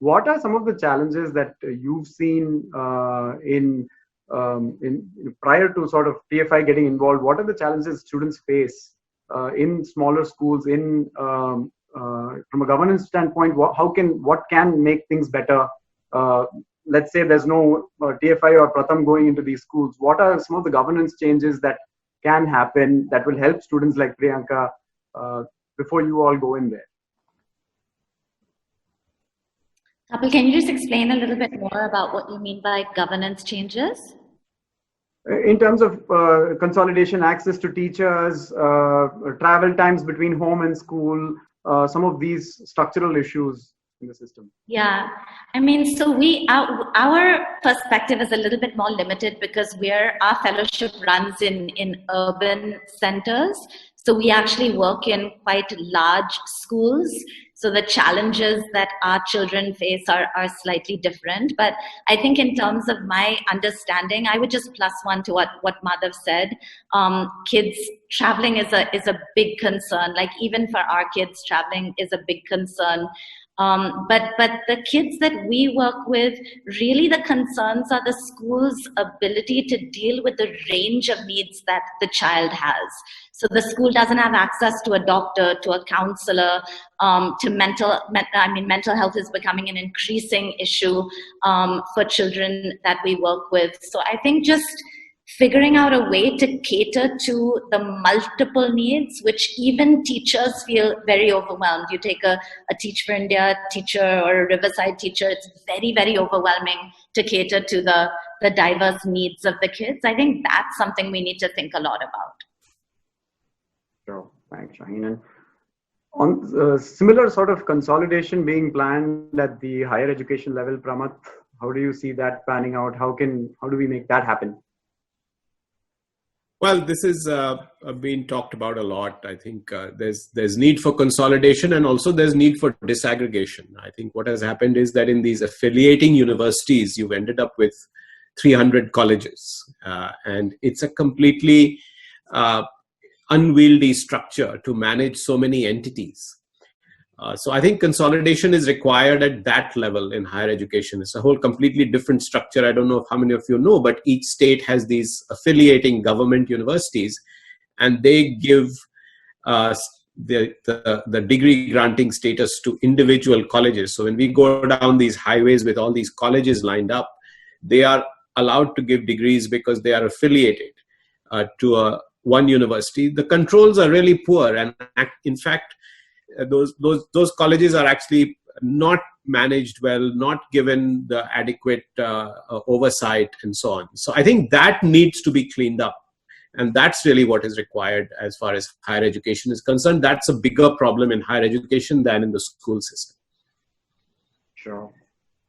what are some of the challenges that you've seen in prior to sort of TFI getting involved? What are the challenges students face in smaller schools? From a governance standpoint, what can make things better? Let's say there's no TFI or Pratham going into these schools. What are some of the governance changes that can happen that will help students like Priyanka before you all go in there? Kapil, can you just explain a little bit more about what you mean by governance changes? In terms of consolidation, access to teachers, travel times between home and school, some of these structural issues in the system. Yeah, I mean, so our perspective is a little bit more limited because our fellowship runs in urban centers. So we actually work in quite large schools. So the challenges that our children face are slightly different. But I think in terms of my understanding, I would just plus one to what Madhav said. Kids traveling is a big concern. Like even for our kids, traveling is a big concern. But the kids that we work with, really the concerns are the school's ability to deal with the range of needs that the child has. So the school doesn't have access to a doctor, to a counselor, to mental health is becoming an increasing issue for children that we work with. So I think just figuring out a way to cater to the multiple needs, which even teachers feel very overwhelmed. You take a Teach for India teacher or a Riverside teacher, it's very, very overwhelming to cater to the diverse needs of the kids. I think that's something we need to think a lot about. Sure, thanks, Shaheen. And on similar sort of consolidation being planned at the higher education level, Pramath, how do you see that panning out? How do we make that happen? Well, this is been talked about a lot. I think there's need for consolidation and also there's need for disaggregation. I think what has happened is that in these affiliating universities, you've ended up with 300 colleges. And it's a completely unwieldy structure to manage so many entities. So I think consolidation is required at that level in higher education. It's a whole completely different structure. I don't know how many of you know, but each state has these affiliating government universities, and they give the degree granting status to individual colleges. So when we go down these highways with all these colleges lined up, they are allowed to give degrees because they are affiliated to one university. The controls are really poor, and in fact, those colleges are actually not managed well, not given the adequate oversight and so on. So I think that needs to be cleaned up. And that's really what is required as far as higher education is concerned. That's a bigger problem in higher education than in the school system. Sure.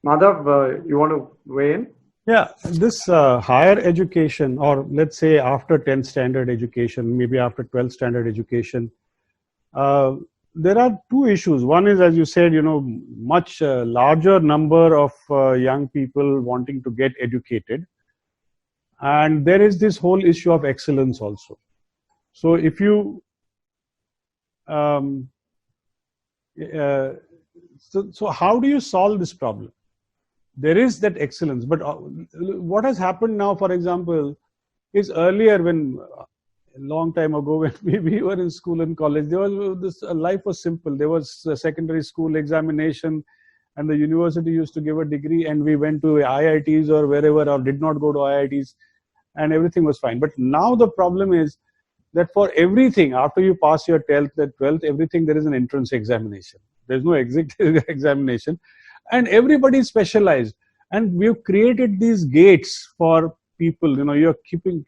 Madhav, you want to weigh in? Yeah, this higher education, or let's say after 10th standard education, maybe after 12th standard education, there are two issues. One is, as you said, much larger number of young people wanting to get educated. And there is this whole issue of excellence also. So if you so how do you solve this problem? There is that excellence, but what has happened now, for example, is earlier when a long time ago when we were in school and college, there was this life was simple. There was a secondary school examination, and the university used to give a degree, and we went to IITs or wherever, or did not go to IITs, and everything was fine. But now the problem is that for everything, after you pass your 12th, everything, there is an entrance examination. There's no exit examination, and everybody is specialized. And we've created these gates for people. You're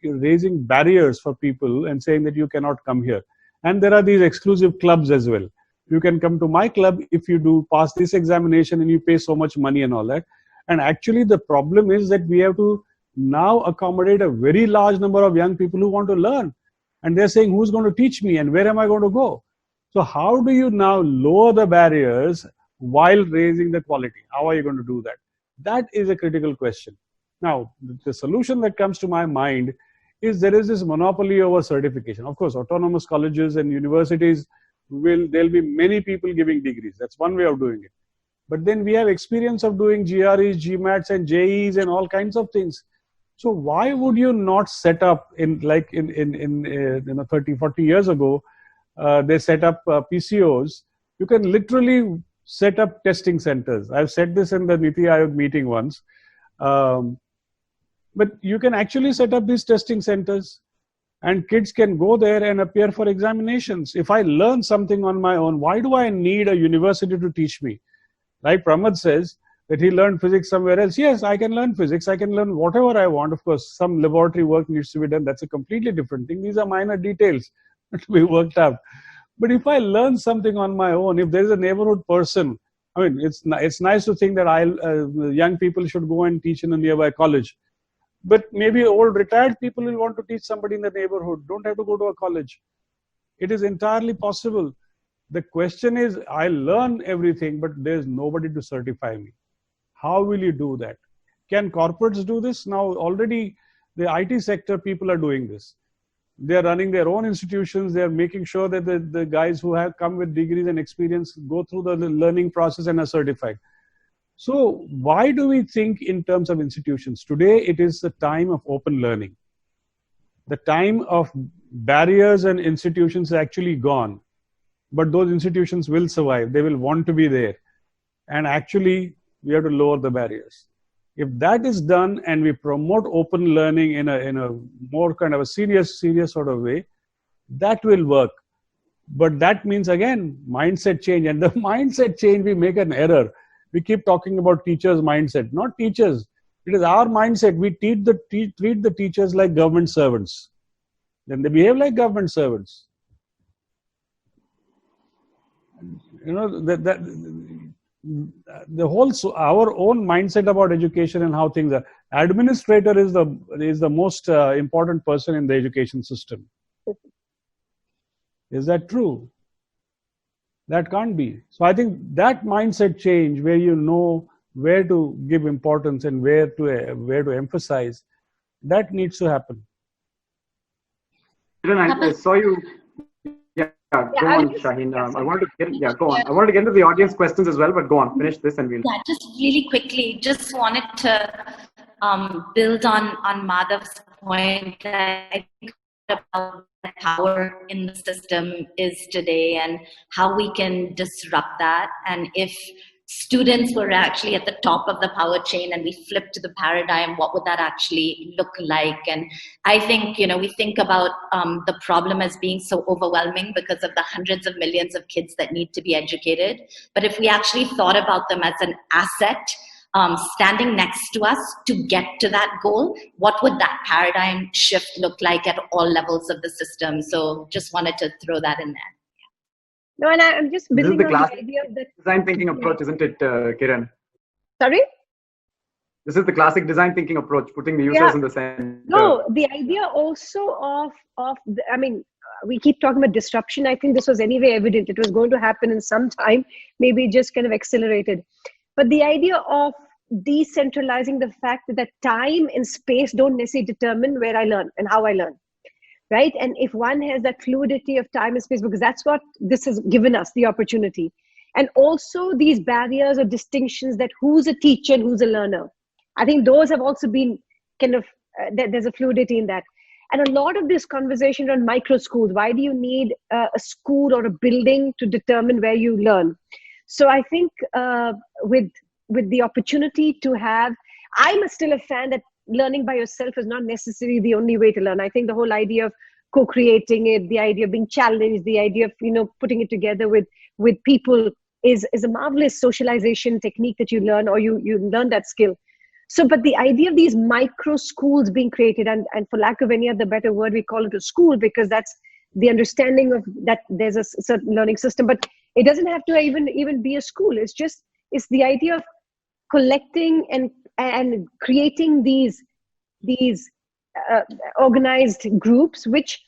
raising barriers for people and saying that you cannot come here. And there are these exclusive clubs as well. You can come to my club if you do pass this examination and you pay so much money and all that. And actually the problem is that we have to now accommodate a very large number of young people who want to learn. And they're saying, who's going to teach me and where am I going to go? So how do you now lower the barriers while raising the quality? How are you going to do that? That is a critical question. Now, the solution that comes to my mind is there is this monopoly over certification. Of course, autonomous colleges and universities, there'll be many people giving degrees. That's one way of doing it. But then we have experience of doing GREs, GMATs and JEs and all kinds of things. So why would you not set up in 30, 40 years ago, they set up PCOs. You can literally set up testing centers. I've said this in the Niti Aayog meeting once. But you can actually set up these testing centers and kids can go there and appear for examinations. If I learn something on my own, why do I need a university to teach me? Like Pramod says that he learned physics somewhere else. Yes, I can learn physics. I can learn whatever I want. Of course, some laboratory work needs to be done. That's a completely different thing. These are minor details to be worked out. But if I learn something on my own, if there is a neighborhood person, I mean, it's nice to think that young people should go and teach in a nearby college. But maybe old retired people will want to teach somebody in the neighborhood. Don't have to go to a college. It is entirely possible. The question is, I learn everything, but there's nobody to certify me. How will you do that? Can corporates do this? Now already the IT sector people are doing this. They're running their own institutions. They're making sure that the guys who have come with degrees and experience go through the learning process and are certified. So why do we think in terms of institutions? Today, it is the time of open learning. The time of barriers and institutions is actually gone. But those institutions will survive. They will want to be there. And actually, we have to lower the barriers. If that is done and we promote open learning in a more kind of a serious sort of way, that will work. But that means, again, mindset change. And the mindset change, we make an error. We keep talking about teachers' mindset. Not teachers. It is our mindset. We treat the teachers like government servants. Then they behave like government servants. You know, the whole, our own mindset about education and how things are. Administrator is the most important person in the education system. Is that true? That can't be. So I think that mindset change, where you know where to give importance and where to emphasize, that needs to happen. I saw you. Yeah, go on, Shaheen. I wanted to get into the audience questions as well, but go on, finish this and we'll. Yeah, just really quickly, just wanted to build on Madhav's point. I think about the power in the system is today and how we can disrupt that. And if students were actually at the top of the power chain and we flipped the paradigm, what would that actually look like? And I think, we think about the problem as being so overwhelming because of the hundreds of millions of kids that need to be educated. But if we actually thought about them as an asset, standing next to us to get to that goal, what would that paradigm shift look like at all levels of the system? So just wanted to throw that in there. No, and I'm just building on the idea of the design thinking approach, isn't it, Kiran? Sorry? This is the classic design thinking approach, putting the users in the center. No, the idea also we keep talking about disruption. I think this was anyway evident. It was going to happen in some time, maybe just kind of accelerated. But the idea of decentralizing the fact that time and space don't necessarily determine where I learn and how I learn, right? And if one has that fluidity of time and space, because that's what this has given us, the opportunity. And also these barriers or distinctions that who's a teacher and who's a learner. I think those have also been kind of, there's a fluidity in that. And a lot of this conversation around micro schools, why do you need a school or a building to determine where you learn? So I think with the opportunity to have, I'm still a fan that learning by yourself is not necessarily the only way to learn. I think the whole idea of co-creating it, the idea of being challenged, the idea of, you know, putting it together with people is a marvelous socialization technique that you learn, or you learn that skill. So, but the idea of these micro schools being created, and for lack of any other better word, we call it a school, because that's the understanding of that there's a certain learning system, but it doesn't have to even be a school. It's the idea of collecting and creating these organized groups, which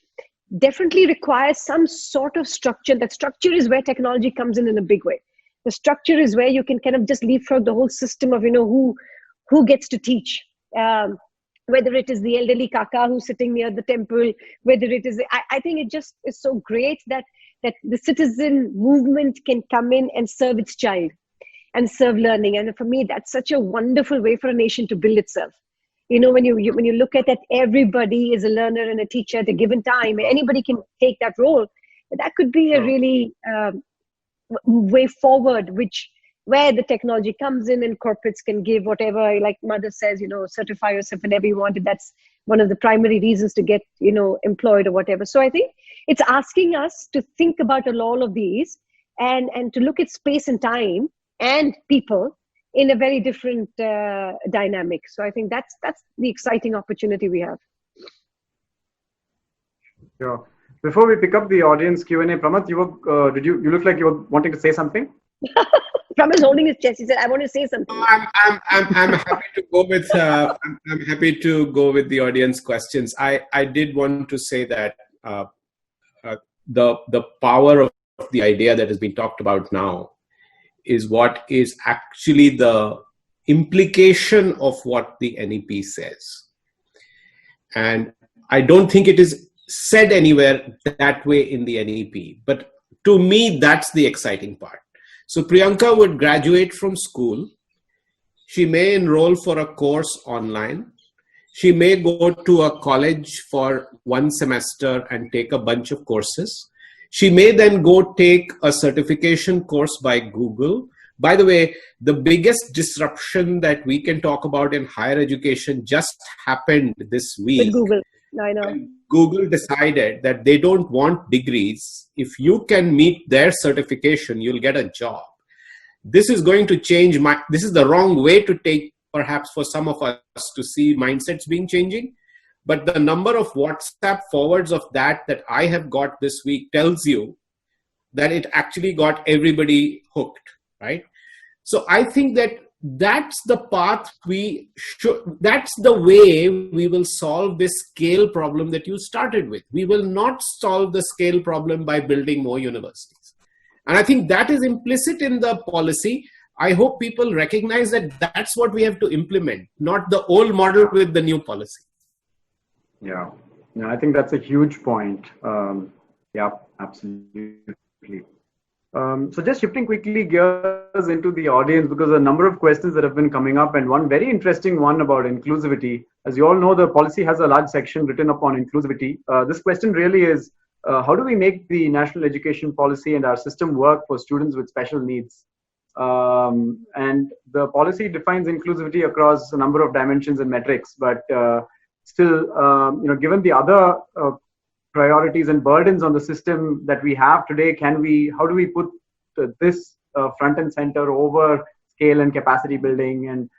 definitely requires some sort of structure. That structure is where technology comes in a big way. The structure is where you can kind of just leapfrog the whole system of, you know, who gets to teach, whether it is the elderly kaka who's sitting near the temple, whether it is, I think it just is so great that the citizen movement can come in and serve its child and serve learning. And for me, that's such a wonderful way for a nation to build itself. You know, when you look at that, everybody is a learner and a teacher at a given time. Anybody can take that role. That could be a really way forward, where the technology comes in and corporates can give whatever, like Mother says, you know, certify yourself whenever you want. That's one of the primary reasons to get, you know, employed or whatever. So I think it's asking us to think about all of these and to look at space and time and people in a very different dynamic. So I think that's the exciting opportunity we have. Sure. Before we pick up the audience Q&A, Pramath, you look like you were wanting to say something? Pramath holding his chest. He said, "I want to say something." I'm happy to go with. I'm happy to go with the audience questions. I did want to say that the power of the idea that has been talked about now is what is actually the implication of what the NEP says, and I don't think it is said anywhere that way in the NEP. But to me, that's the exciting part. So Priyanka would graduate from school. She may enroll for a course online. She may go to a college for one semester and take a bunch of courses. She may then go take a certification course by Google. By the way, the biggest disruption that we can talk about in higher education just happened this week. With Google, I know. Google decided that they don't want degrees. If you can meet their certification, you'll get a job. This is going to change this is the wrong way to take, perhaps for some of us, to see mindsets being changing. But the number of WhatsApp forwards of that I have got this week tells you that it actually got everybody hooked, right? So I think that's the path that's the way we will solve this scale problem that you started with. We will not solve the scale problem by building more universities. And I think that is implicit in the policy. I hope people recognize that that's what we have to implement, not the old model with the new policy. Yeah, I think that's a huge point. Yeah, absolutely. So just shifting quickly gears into the audience, because a number of questions that have been coming up, and one very interesting one about inclusivity. As you all know, the policy has a large section written upon inclusivity. This question really is, how do we make the national education policy and our system work for students with special needs? And the policy defines inclusivity across a number of dimensions and metrics, but still, given the other priorities and burdens on the system that we have today, how do we put this front and center over scale and capacity building and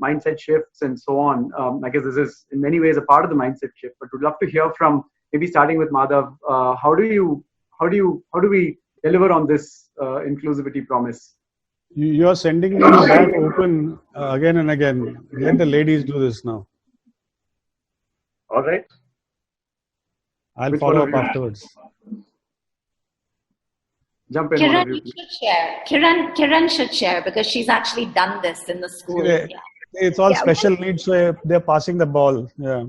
mindset shifts and so on? I guess this is in many ways a part of the mindset shift, but we'd love to hear from, maybe starting with Madhav, how do we deliver on this inclusivity promise? You're sending me that open again and again. Let the ladies do this now. All right. I'll follow up afterwards. Jump in, one of Kiran you. should share. Kiran should share because she's actually done this in the school. Yeah. It's all special needs, so they're passing the ball. Yeah.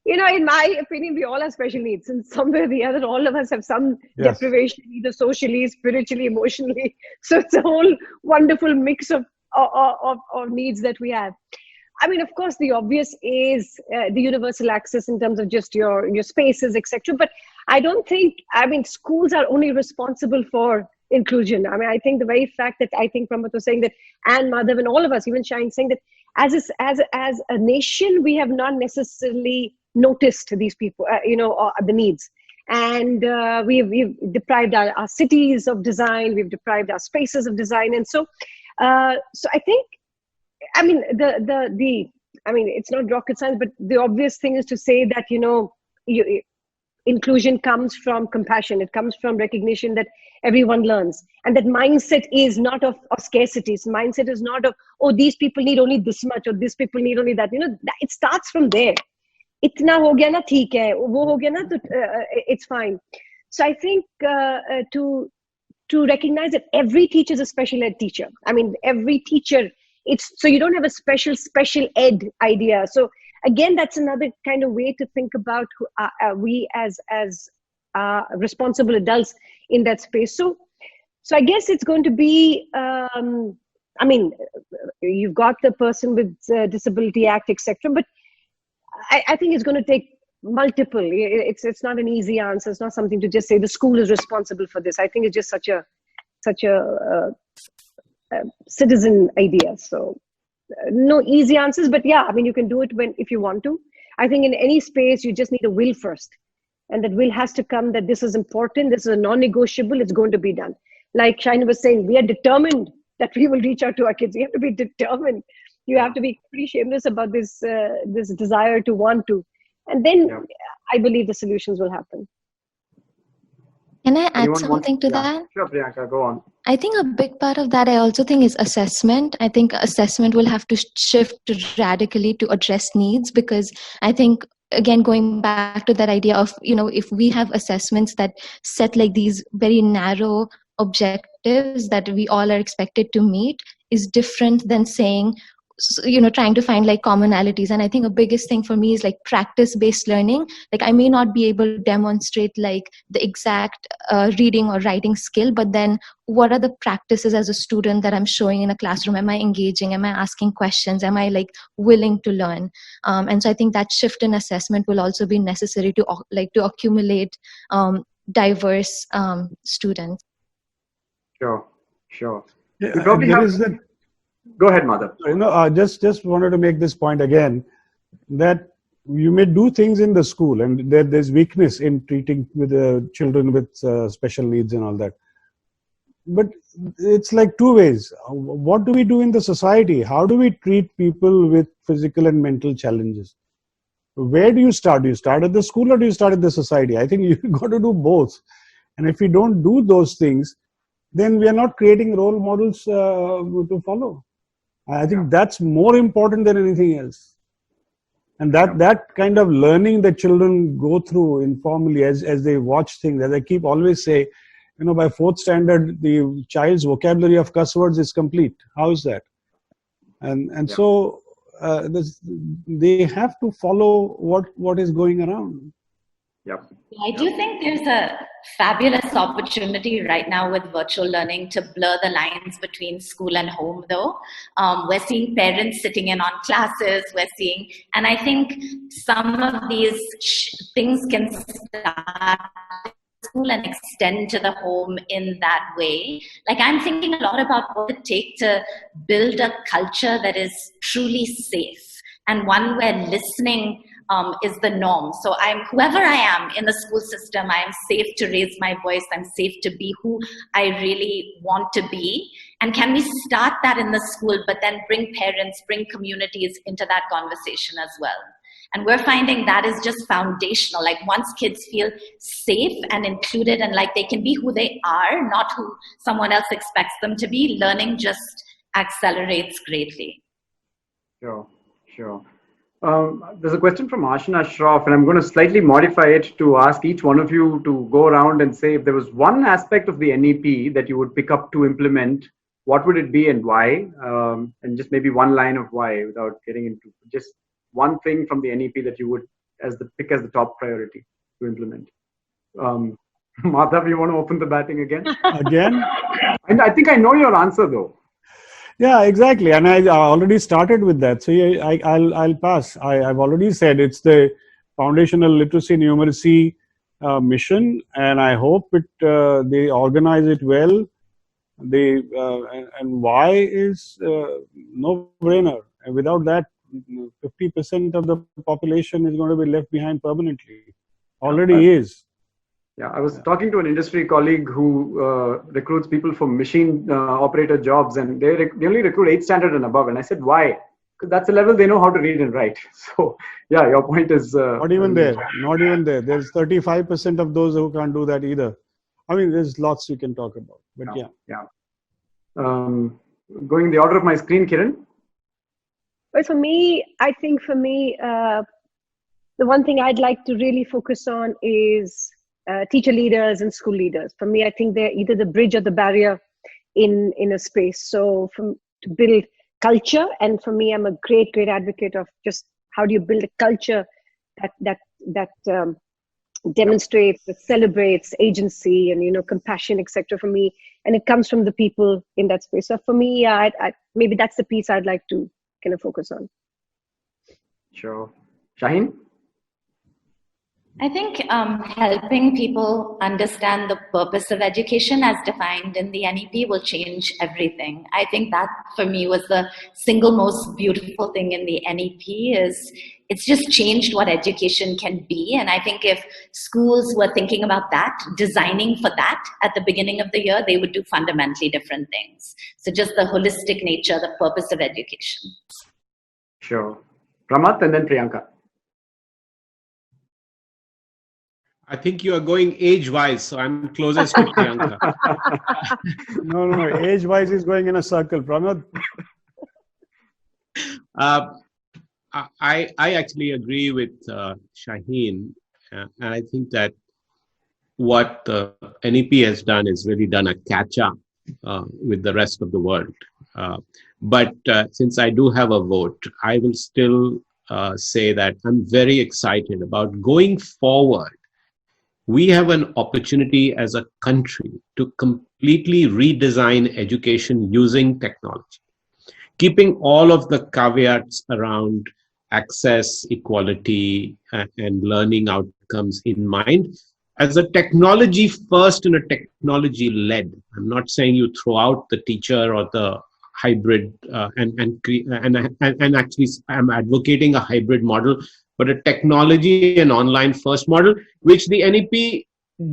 In my opinion, we all have special needs. In some way or the other, all of us have some deprivation, either socially, spiritually, emotionally. So it's a whole wonderful mix of needs that we have. I mean, of course, the obvious is the universal access in terms of just your spaces, etc. But I don't think, schools are only responsible for inclusion. I mean, I think the very fact that I think Pramod was saying that, and Madhav and all of us, even Shine, saying that as a nation, we have not necessarily noticed these people, the needs. And we've deprived our cities of design, we've deprived our spaces of design. And so I think, it's not rocket science, but the obvious thing is to say that, inclusion comes from compassion. It comes from recognition that everyone learns. And that mindset is not of scarcity. Mindset is not of, these people need only this much, or these people need only that. It starts from there. Itna ho gaya na, theek hai. Wo ho gaya na, it's fine. So I think to recognize that every teacher is a special ed teacher. I mean, every teacher, so you don't have a special ed idea. So again, that's another kind of way to think about we as responsible adults in that space. So I guess it's going to be, you've got the Person with Disability Act, etc. But I think it's going to take multiple. It's not an easy answer. It's not something to just say the school is responsible for this. I think it's just such a citizen idea. So no easy answers, but yeah, you can do it if you want to. I think in any space, you just need a will first. And that will has to come that this is important, this is a non-negotiable, it's going to be done. Like Shaina was saying, we are determined that we will reach out to our kids. You have to be determined. You have to be pretty shameless about this desire to want to. And then I believe the solutions will happen. Can I add something to that? Sure, Priyanka, go on. I think a big part of that I also think is assessment. I think assessment will have to shift radically to address needs, because I think, again, going back to that idea of, if we have assessments that set like these very narrow objectives that we all are expected to meet, is different than saying, trying to find like commonalities. And I think a biggest thing for me is like practice-based learning. Like I may not be able to demonstrate like the exact reading or writing skill, but then what are the practices as a student that I'm showing in a classroom? Am I engaging? Am I asking questions? Am I like willing to learn? And so I think that shift in assessment will also be necessary to accumulate diverse students. Sure. Yeah, we probably have... Go ahead, Madhav. I just wanted to make this point again, that you may do things in the school, and there's weakness in treating with children with special needs and all that. But it's like two ways. What do we do in the society? How do we treat people with physical and mental challenges? Where do you start? Do you start at the school or do you start at the society? I think you've got to do both. And if we don't do those things, then we are not creating role models to follow. I think that's more important than anything else. And that kind of learning that children go through informally as they watch things, as I keep always say, by 4th standard, the child's vocabulary of cuss words is complete. How is that? So they have to follow what is going around. Yep. I do think there's a fabulous opportunity right now with virtual learning to blur the lines between school and home, though. We're seeing parents sitting in on classes, and I think some of these things can start school and extend to the home in that way. Like I'm thinking a lot about what it takes to build a culture that is truly safe, and one where listening is the norm. So whoever I am in the school system, I am safe to raise my voice. I'm safe to be who I really want to be. And can we start that in the school, but then bring parents, bring communities into that conversation as well? And we're finding that is just foundational. Like once kids feel safe and included and like they can be who they are, not who someone else expects them to be, learning just accelerates greatly. Sure. There's a question from Ashna Shroff, and I'm going to slightly modify it to ask each one of you to go around and say if there was one aspect of the NEP that you would pick up to implement, what would it be and why? And just maybe one line of why without getting into just one thing from the NEP that you would pick as the top priority to implement. Madhav, you want to open the batting again? Again? And I think I know your answer though. Yeah, exactly. And I already started with that. So I'll pass. I've already said it's the foundational literacy numeracy mission, and I hope they organize it well. And why is no brainer. And without that, 50% of the population is going to be left behind permanently. Already is. Yeah, I was talking to an industry colleague who recruits people for machine operator jobs, and they only recruit 8th standard and above. And I said, why? Because that's the level they know how to read and write. So, yeah, your point is... not even there. Not even there. There's 35% of those who can't do that either. I mean, there's lots you can talk about. But yeah. Going in the order of my screen, Kiran? Well, for me, the one thing I'd like to really focus on is teacher leaders and school leaders. For me, I think they're either the bridge or the barrier in a space. So to build culture, and for me, I'm a great advocate of just how do you build a culture that demonstrates, that celebrates agency and compassion, etc. For me, and it comes from the people in that space. So for me, maybe that's the piece I'd like to kind of focus on. Sure. Shaheen? I think helping people understand the purpose of education as defined in the NEP will change everything. I think that for me was the single most beautiful thing in the NEP is it's just changed what education can be. And I think if schools were thinking about that, designing for that at the beginning of the year, they would do fundamentally different things. So just the holistic nature, the purpose of education. Sure. Pramath and then Priyanka. I think you are going age-wise, so I'm closest to Priyanka. No. Age-wise is going in a circle. Pramod? I actually agree with Shaheen. And I think that what the NEP has done is really done a catch-up with the rest of the world. But since I do have a vote, I will still say that I'm very excited about going forward. We have an opportunity as a country to completely redesign education using technology, keeping all of the caveats around access, equality, and learning outcomes in mind as a technology first and a technology led. I'm not saying you throw out the teacher or the hybrid and actually I'm advocating a hybrid model, but a technology and online first model, which the NEP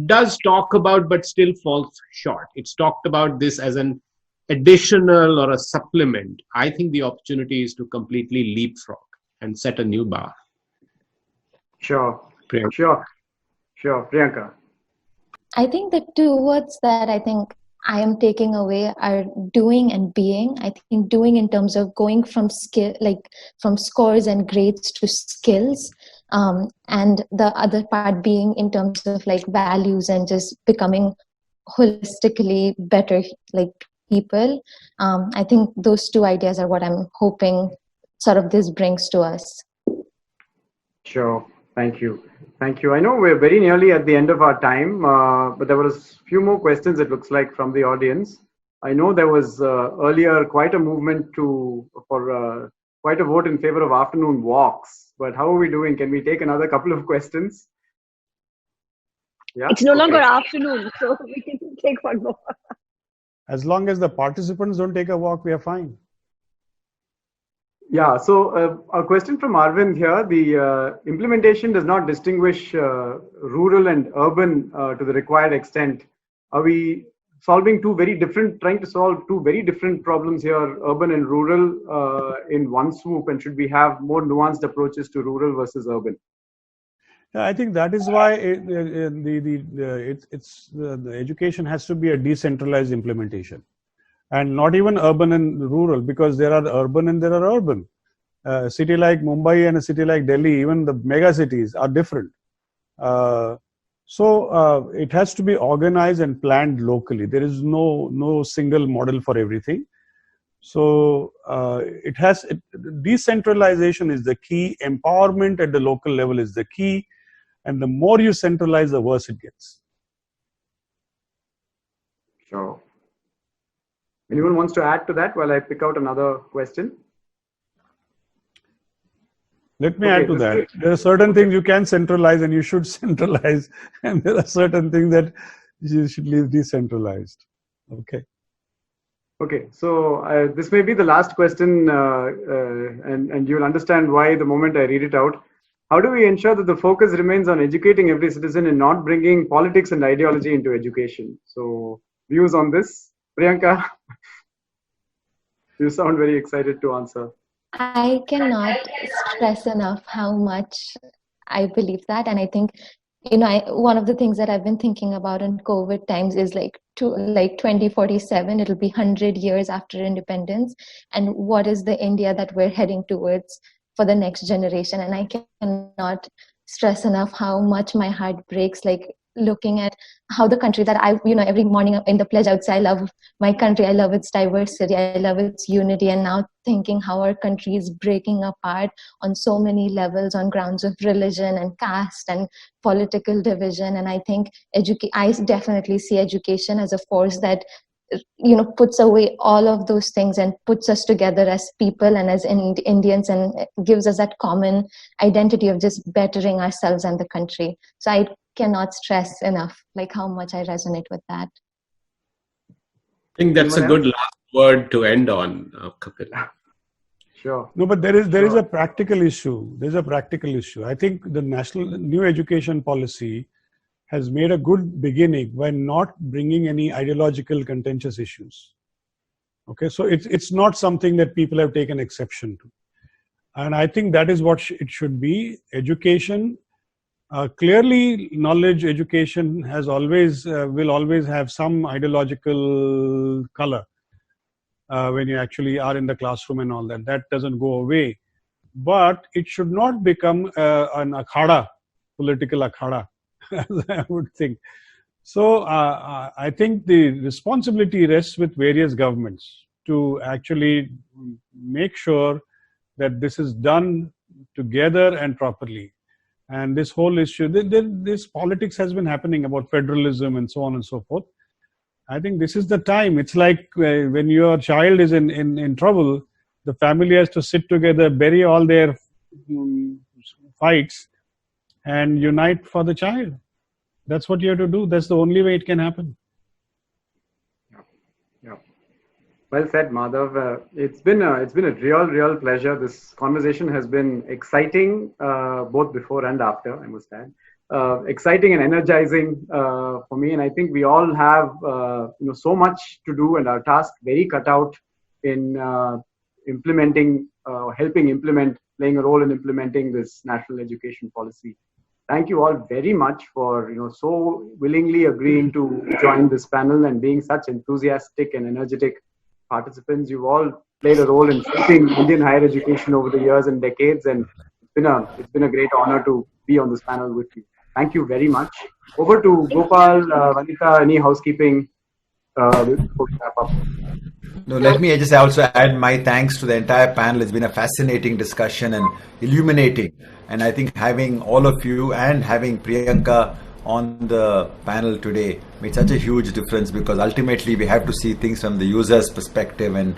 does talk about, but still falls short. It's talked about this as an additional or a supplement. I think the opportunity is to completely leapfrog and set a new bar. Sure. Priyanka. Sure. Priyanka. I think the two words that I think I am taking away are doing and being. I think doing in terms of going from skill, like from scores and grades to skills, and the other part being in terms of like values and just becoming holistically better like people. I think those two ideas are what I'm hoping sort of this brings to us. Sure. Thank you. I know we're very nearly at the end of our time, but there was a few more questions, it looks like, from the audience. I know there was earlier quite a movement for quite a vote in favor of afternoon walks, but how are we doing? Can we take another couple of questions? Yeah? It's no longer afternoon, so we can take one more. As long as the participants don't take a walk, we are fine. Yeah, so a question from Arvind here. The implementation does not distinguish rural and urban to the required extent. Are we trying to solve two very different problems here, urban and rural, in one swoop? And should we have more nuanced approaches to rural versus urban? I think that is why the education has to be a decentralized implementation. And not even urban and rural, because there are urban and there are urban. A city like Mumbai and a city like Delhi, even the mega cities, are different. So it has to be organized and planned locally. There is no single model for everything. So decentralization is the key. Empowerment at the local level is the key. And the more you centralize, the worse it gets. Sure. Anyone wants to add to that while I pick out another question? Let me add to that. There are certain things you can centralize and you should centralize, and there are certain things that you should leave decentralized. Okay. Okay, so this may be the last question, and you'll understand why the moment I read it out. How do we ensure that the focus remains on educating every citizen and not bringing politics and ideology into education? So, views on this? Priyanka, you sound very excited to answer. I cannot stress enough how much I believe that. And I think, one of the things that I've been thinking about in COVID times is like 2047, it'll be 100 years after independence. And what is the India that we're heading towards for the next generation? And I cannot stress enough how much my heart breaks, like looking at how the country that every morning in the pledge I would say, I love my country, I love its diversity, I love its unity, and now thinking how our country is breaking apart on so many levels on grounds of religion and caste and political division. And I think I definitely see education as a force that puts away all of those things and puts us together as people and as Indians, and gives us that common identity of just bettering ourselves and the country. So I cannot stress enough like how much I resonate with that. I think that's a good last word to end on, Kapil. Sure. No, but there is a practical issue. There's a practical issue. I think the national new education policy has made a good beginning by not bringing any ideological contentious issues. Okay, so it's not something that people have taken exception to. And I think that is what it should be. Education, clearly knowledge education has always, will always have some ideological color when you actually are in the classroom and all that. That doesn't go away. But it should not become an akhada, political akhada, as I would think. So I think the responsibility rests with various governments to actually make sure that this is done together and properly. And this whole issue, this politics has been happening about federalism and so on and so forth. I think this is the time. It's like when your child is in trouble, the family has to sit together, bury all their fights, and unite for the child. That's what you have to do. That's the only way it can happen. Yeah. Well said, Madhav. It's been a real pleasure. This conversation has been exciting, both before and after, I must add. Exciting and energizing for me, and I think we all have so much to do, and our task very cut out in implementing, helping implement, playing a role in implementing this national education policy. Thank you all very much for so willingly agreeing to join this panel and being such enthusiastic and energetic participants. You've all played a role in shaping Indian higher education over the years and decades, and it's been a great honor to be on this panel with you. Thank you very much. Over to Gopal, Vanita, any housekeeping before we wrap up? No, let me just also add my thanks to the entire panel. It's been a fascinating discussion and illuminating. And I think having all of you and having Priyanka on the panel today made such a huge difference, because ultimately we have to see things from the user's perspective. And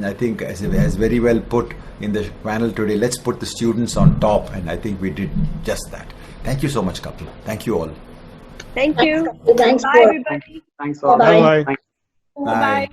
I think as very well put in the panel today, let's put the students on top. And I think we did just that. Thank you so much, Kapil. Thank you all. Thank you. Thanks. Bye, everybody. Thanks all. Bye-bye. Thanks. Bye.